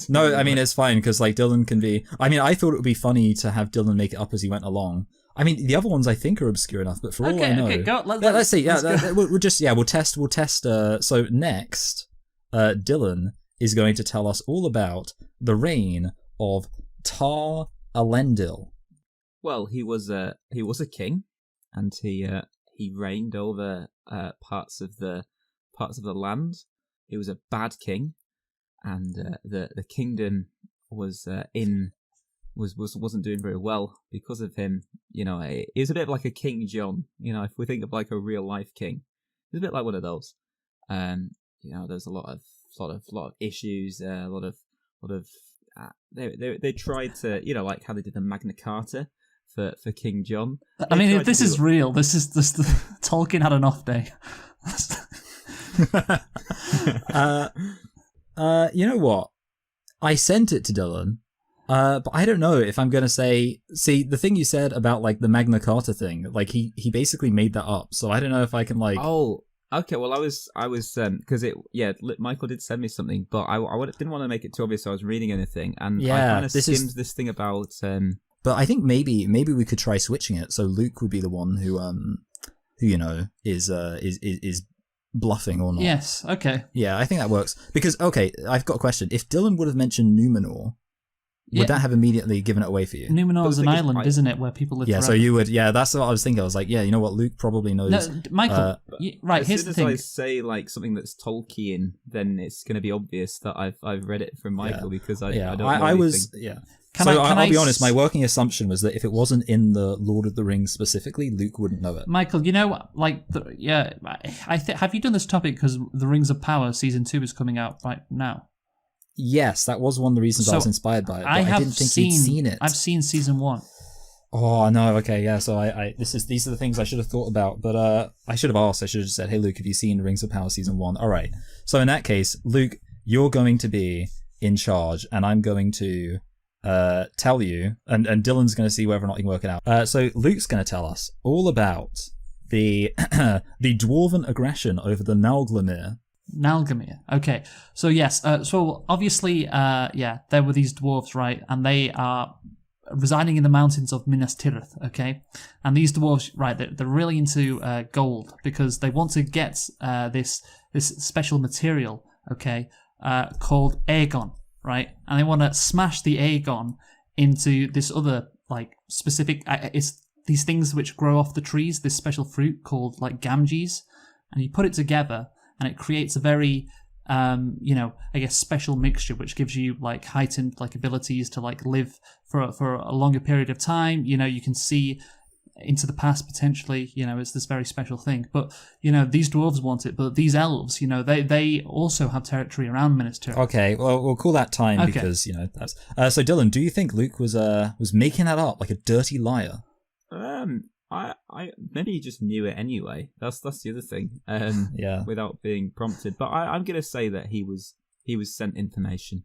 No, I mean, it's fine, because like Dylan can be... I mean, I thought it would be funny to have Dylan make it up as he went along. I mean, the other ones I think are obscure enough, but for all I know... Okay, go. Let's see. Yeah, we'll test. So next, Dylan is going to tell us all about the reign of Tar Elendil. Well, he was a king, and he reigned over parts of the land. He was a bad king, and the kingdom wasn't doing very well because of him. You know, he was a bit like a King John. You know, if we think of like a real life king, he's a bit like one of those. You know, there's a lot of issues. They tried to, you know, like how they did the Magna Carta for King John. I mean, if this is real, this Tolkien had an off day. You know what? I sent it to Dylan, but I don't know if I'm gonna say. See, the thing you said about like the Magna Carta thing, like he basically made that up. So I don't know if I can like. Oh, okay. Well, I was because Michael did send me something, but I didn't want to make it too obvious. So I was reading anything, and I kind of skimmed this thing about. But I think maybe we could try switching it. So Luke would be the one who you know is bluffing or not. Yes, okay. Yeah, I think that works. Because, okay, I've got a question. If Dylan would have mentioned Numenor, would that have immediately given it away for you? Numenor is an island, isn't it, where people live forever? So you would, that's what I was thinking. I was like, you know what, Luke probably knows. No, Michael, right, here's the thing. As soon as I say like something that's Tolkien, then it's going to be obvious that I've read it from Michael because I don't know anything. I'll be honest, my working assumption was that if it wasn't in the Lord of the Rings specifically, Luke wouldn't know it. Michael, you know, like, have you done this topic because The Rings of Power Season 2 is coming out right now? Yes, that was one of the reasons I was inspired by it, but I didn't think you'd seen it. I've seen Season 1. Oh, no, okay, yeah, so these are the things I should have thought about, but I should have asked, I should have just said, hey Luke, have you seen Rings of Power Season 1? Alright, so in that case, Luke, you're going to be in charge, and I'm going to... tell you, and Dylan's going to see whether or not he can work it out. So Luke's going to tell us all about the the dwarven aggression over the Nalglamir. Nalgamir. Okay, so yes, so obviously, there were these dwarves, right, and they are residing in the mountains of Minas Tirith. Okay, and these dwarves, right, they're really into gold because they want to get this special material, okay, called Aegon. Right, and they want to smash the Aegon into this other like specific. It's these things which grow off the trees. This special fruit called like gamgees, and you put it together, and it creates a very, special mixture which gives you like heightened like abilities to like live for a longer period of time. You know, you can see into the past potentially, you know, it's this very special thing. But, you know, these dwarves want it, but these elves, you know, they also have territory around Minas Tirith. Okay, well, we'll call that time because, you know, that's... so, Dylan, do you think Luke was making that up like a dirty liar? I maybe he just knew it anyway. That's the other thing. Without being prompted. But I'm going to say that he was sent information.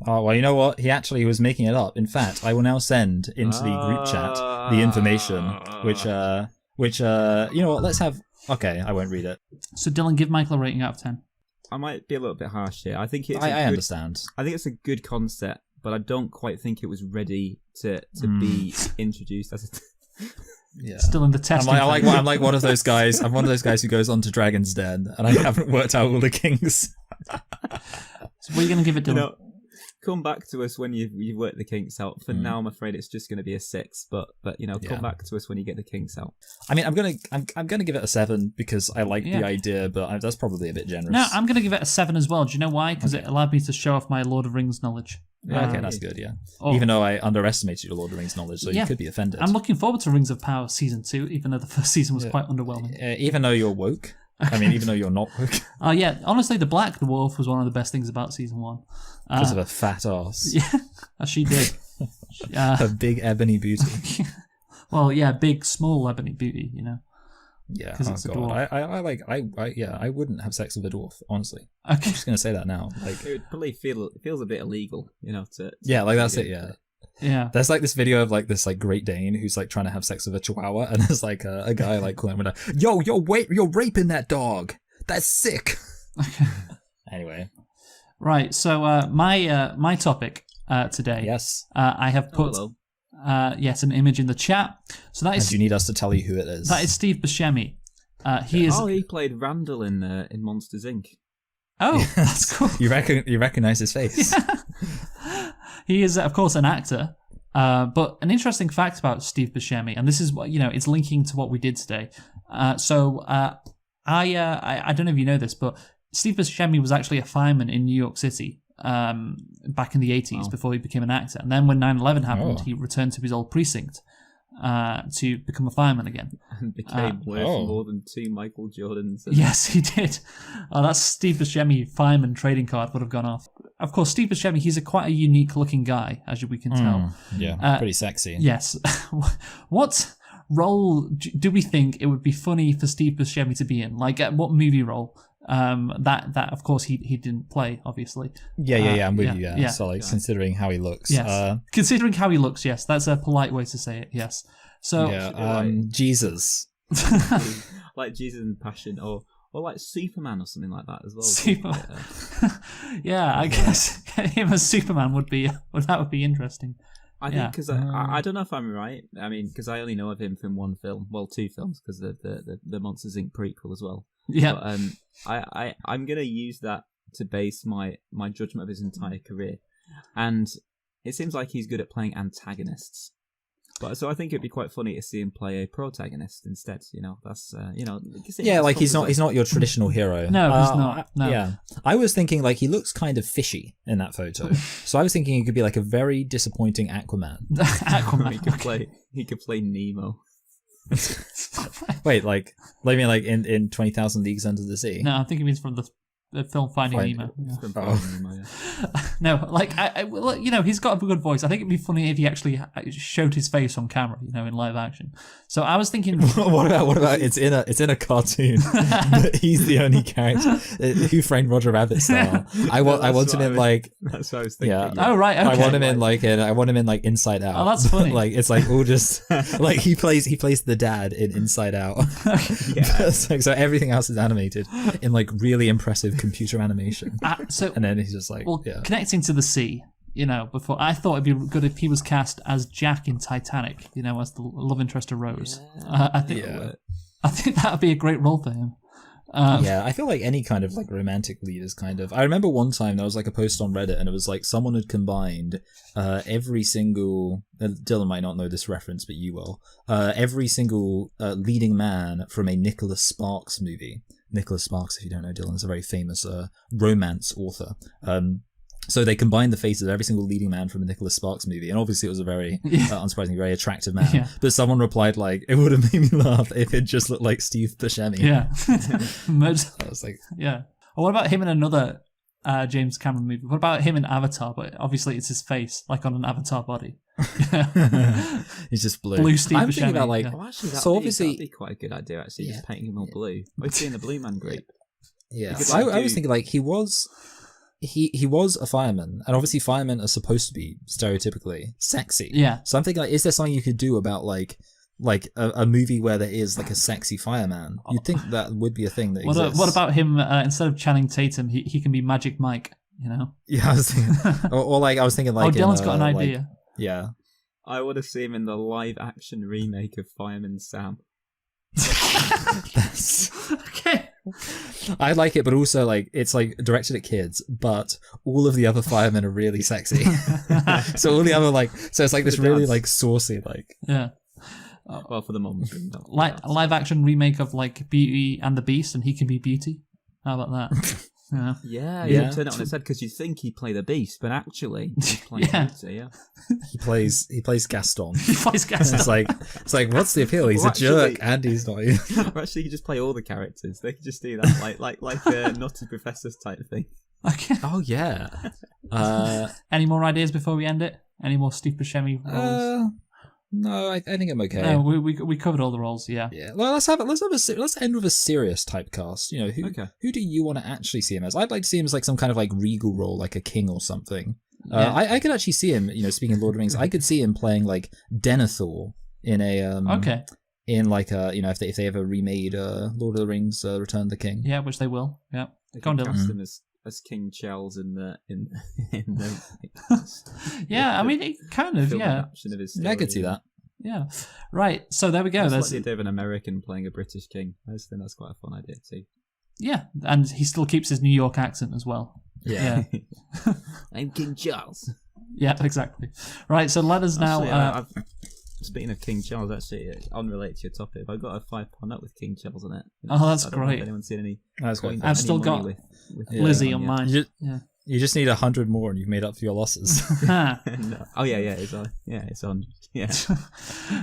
Oh, well, you know what? He actually was making it up. In fact, I will now send into the group chat the information, which, you know what? Let's have... Okay, I won't read it. So, Dylan, give Michael a rating out of 10. I might be a little bit harsh here. I think I understand. I think it's a good concept, but I don't quite think it was ready to be introduced as a... Yeah. Still in the testing. I'm like one of those guys. I'm one of those guys who goes on to Dragon's Den, and I haven't worked out all the kings. So what are you going to give it, Dylan? You know, come back to us when you've worked the kinks out. For now, I'm afraid it's just going to be a 6. But you know, come back to us when you get the kinks out. I mean, I'm gonna give it a 7 because I like the idea, but that's probably a bit generous. No, I'm gonna give it a 7 as well. Do you know why? Because it allowed me to show off my Lord of Rings knowledge. Okay, that's good. Yeah, even though I underestimated your Lord of the Rings knowledge, so you could be offended. I'm looking forward to Rings of Power Season 2, even though the first season was quite underwhelming. Even though you're woke. I mean, even though you're not Yeah, honestly, the Black Dwarf was one of the best things about season 1. because of a fat ass, Yeah, she did. a big ebony booty. Well, yeah, big, small ebony beauty, Yeah, 'Cause oh it's a god, dwarf. I wouldn't have sex with a dwarf, honestly. Okay. I'm just gonna say that now. Like, It would probably feels a bit illegal, to yeah, like that's it. Yeah, Yeah. there's like this video of like this like Great Dane who's like trying to have sex with a Chihuahua, and there's like a guy like calling him like, "Yo, you're raping that dog. That's sick." Anyway, Right. So my topic today. yes. I have put hello. yes an image in the chat. So that And is do you need us to tell you who it is? that is Steve Buscemi. He is. He played Randall in Monsters Inc. Oh, that's cool. You recognize his face? He is, of course, an actor. But an interesting fact about Steve Buscemi, and this is what it's linking to what we did today. I don't know if you know this, but Steve Buscemi was actually a fireman in New York City back in the 80s before he became an actor. And then when 9/11 happened, he returned to his old precinct to become a fireman again. And became worth more than 2 Michael Jordans. Yes, he did. That's Steve Buscemi fireman trading card would have gone off. Of course, Steve Buscemi, he's quite a unique looking guy, as we can tell. Yeah, pretty sexy. Yes. What role do we think it would be funny for Steve Buscemi to be in? Like, what movie role? That of course he didn't play, obviously. I'm with you. Yeah. So like considering how he looks. Yes. Considering how he looks, yes, that's a polite way to say it. Yes. So Jesus. Like Jesus in Passion, or like Superman or something like that as well. Superman. Yeah, I guess him as Superman would be interesting. I think because I don't know if I'm right. I mean, because I only know of him from one film, well, 2 films, because the Monsters Inc. prequel as well. Yeah. But, I'm gonna use that to base my judgment of his entire career, and it seems like he's good at playing antagonists. But so I think it'd be quite funny to see him play a protagonist instead. That's like he's not your traditional hero. No, he's not. No. Yeah, I was thinking like he looks kind of fishy in that photo, so I was thinking he could be like a very disappointing Aquaman. Aquaman. He could play Nemo. Wait, like in 20,000 Leagues Under the Sea? No, I think it means from the film Finding Nemo. Yeah. No, like he's got a good voice. I think it'd be funny if he actually showed his face on camera, in live action. So I was thinking, what about it's in a cartoon, but he's the only character. Who Framed Roger Rabbit style? I want him in like. That's what I was thinking. Yeah. Oh right. Okay. I want him in like Inside Out. Oh, that's funny. Like it's like all just like he plays the dad in Inside Out. Yeah. So everything else is animated in like really impressive computer animation. And then he's just like, connecting to the sea. Before I thought it'd be good if he was cast as Jack in Titanic. As the love interest of Rose. I think that would be a great role for him. I feel like any kind of like romantic lead is kind of. I remember one time there was like a post on Reddit and it was like someone had combined every single. Dylan might not know this reference, but you will. Every single leading man from a Nicholas Sparks movie. Nicholas Sparks, if you don't know Dylan, is a very famous romance author. So they combined the faces of every single leading man from a Nicholas Sparks movie, and obviously it was a very, unsurprisingly, very attractive man. Yeah. But someone replied like, it would have made me laugh if it just looked like Steve Buscemi. Yeah. I was like, yeah. Or what about him in another James Cameron movie? What about him in Avatar? But obviously it's his face, like on an Avatar body. He's just blue. Blue Steve I'm Buscemi. thinking about like, actually, obviously that'd be quite a good idea. Actually, just painting him all blue. We've seen the Blue Man Group. Yeah, I was thinking like he was a fireman, and obviously firemen are supposed to be stereotypically sexy. Yeah. So I'm thinking like, is there something you could do about like a movie where there is like a sexy fireman? You'd think that would be a thing that exists. What about him instead of Channing Tatum? He can be Magic Mike. Yeah, I was thinking, or like I was thinking like. Oh, Dylan's got an idea. Yeah. I want to see him in the live-action remake of Fireman Sam. Okay. I like it, but also like it's like directed at kids, but all of the other firemen are really sexy. So all the other so it's like this really like saucy yeah. Well, for the moment, live action remake of like Beauty and the Beast, and he can be Beauty. How about that? Yeah, Yeah. you turn it on its head because you think he played a beast, but actually he's playing Yeah. Peter, yeah. He plays Gaston. He plays Gaston. It's like what's the appeal? He's Well, a jerk actually- and he's not. Or actually, you could just play all the characters. They could just do that, like a Naughty Professors type thing. Okay. Oh yeah. Any more ideas before we end it? Any more Steve Buscemi roles? No, I think I'm okay. No, we covered all the roles. Yeah. Yeah. Well, let's end with a serious typecast. You know, who do you want to actually see him as? I'd like to see him as like some kind of like regal role, like a king or something. Yeah. I could actually see him. You know, speaking of Lord of the Rings, I could see him playing like Denethor in a Okay. in like a if they ever remade Lord of the Rings Return of the King. Yeah, which they will. Yeah. They Go on, could Dylan. cast him as King Charles in the Yeah, I mean, it kind of, film yeah. adaptation of his Yeah, I could story. see that. Yeah. Right. So there we go. It's There's like the idea of an American playing a British king. I just think that's quite a fun idea too. yeah, and he still keeps his New York accent as well. Yeah. I'm King Charles. Yeah, exactly. Right. So let us now. Actually, speaking of King Charles, actually, unrelated to your topic, I've got a £5 note with King Charles on it. Oh, that's I don't know if great. anyone's seen any? That's great. coins, I've any still money got with Lizzie yet. on mine. Yeah. You just need 100 more, and you've made up for your losses. Ha. No. Oh yeah, it's on. Yeah, it's on. Yeah,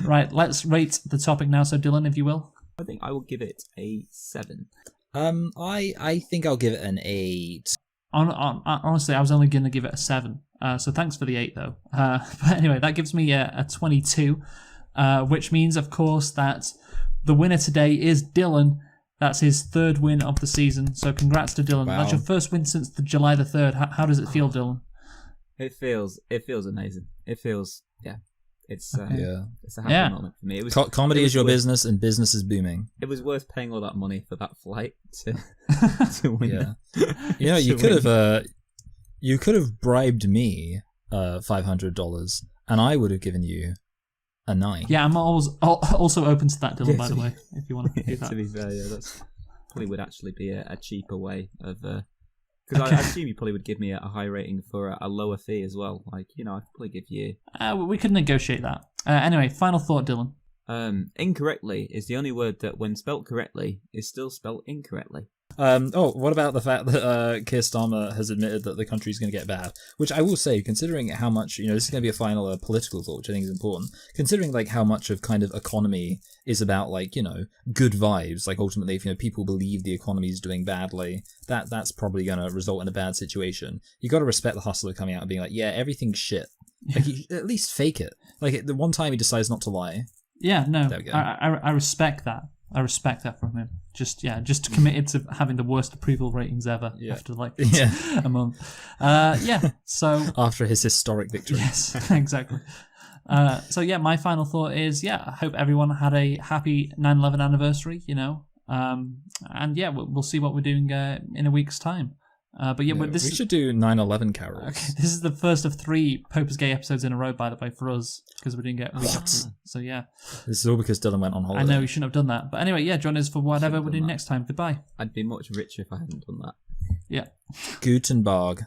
Right. Let's rate the topic now. So Dylan, if you will. I think I will give it a 7. I think I'll give it an 8. Honestly, I was only going to give it a 7. So thanks for the 8, though. But anyway, that gives me a 22, which means, of course, that the winner today is Dylan. That's his 3rd win of the season. So congrats to Dylan. Wow. That's your first win since the July the 3rd. How does it feel, Dylan? It feels amazing. It feels it's a happy Yeah. moment for me. It was Comedy it is was your worth- business, and business is booming. It was worth paying all that money for that flight to win. Yeah. You know, you could have bribed me $500, and I would have given you a 9. Yeah, I'm also open to that, Dylan, by the way, if you want to do that. To be fair, yeah, that's probably would actually be a cheaper way of. Because I assume you probably would give me a high rating for a lower fee as well. Like, I'd probably give you. We could negotiate that. Anyway, final thought, Dylan. Incorrectly is the only word that, when spelt correctly, is still spelt incorrectly. What about the fact that Keir Starmer has admitted that the country's going to get bad? Which I will say, considering how much, this is going to be a final political thought, which I think is important. Considering like how much of kind of economy is about like good vibes. Like ultimately, if people believe the economy is doing badly, that's probably going to result in a bad situation. You got to respect the hustler coming out and being like, yeah, everything's shit. Like at least fake it. Like the one time he decides not to lie. Yeah, no, There we go. I respect that. I respect that from him. Just committed to having the worst approval ratings ever after like a month. So After his historic victory. yes, exactly. So yeah, my final thought is I hope everyone had a happy 9/11 anniversary. And we'll see what we're doing in a week's time. But We should do 9/11 carols. Okay, this is the first of 3 Poper's Gay episodes in a row, by the way, for us, because we didn't get weeks. So yeah, This is all because Dylan went on holiday. I know we shouldn't have done that. But anyway, join us for whatever we're doing next time. Goodbye. I'd be much richer if I hadn't done that. Yeah. Guten Tag.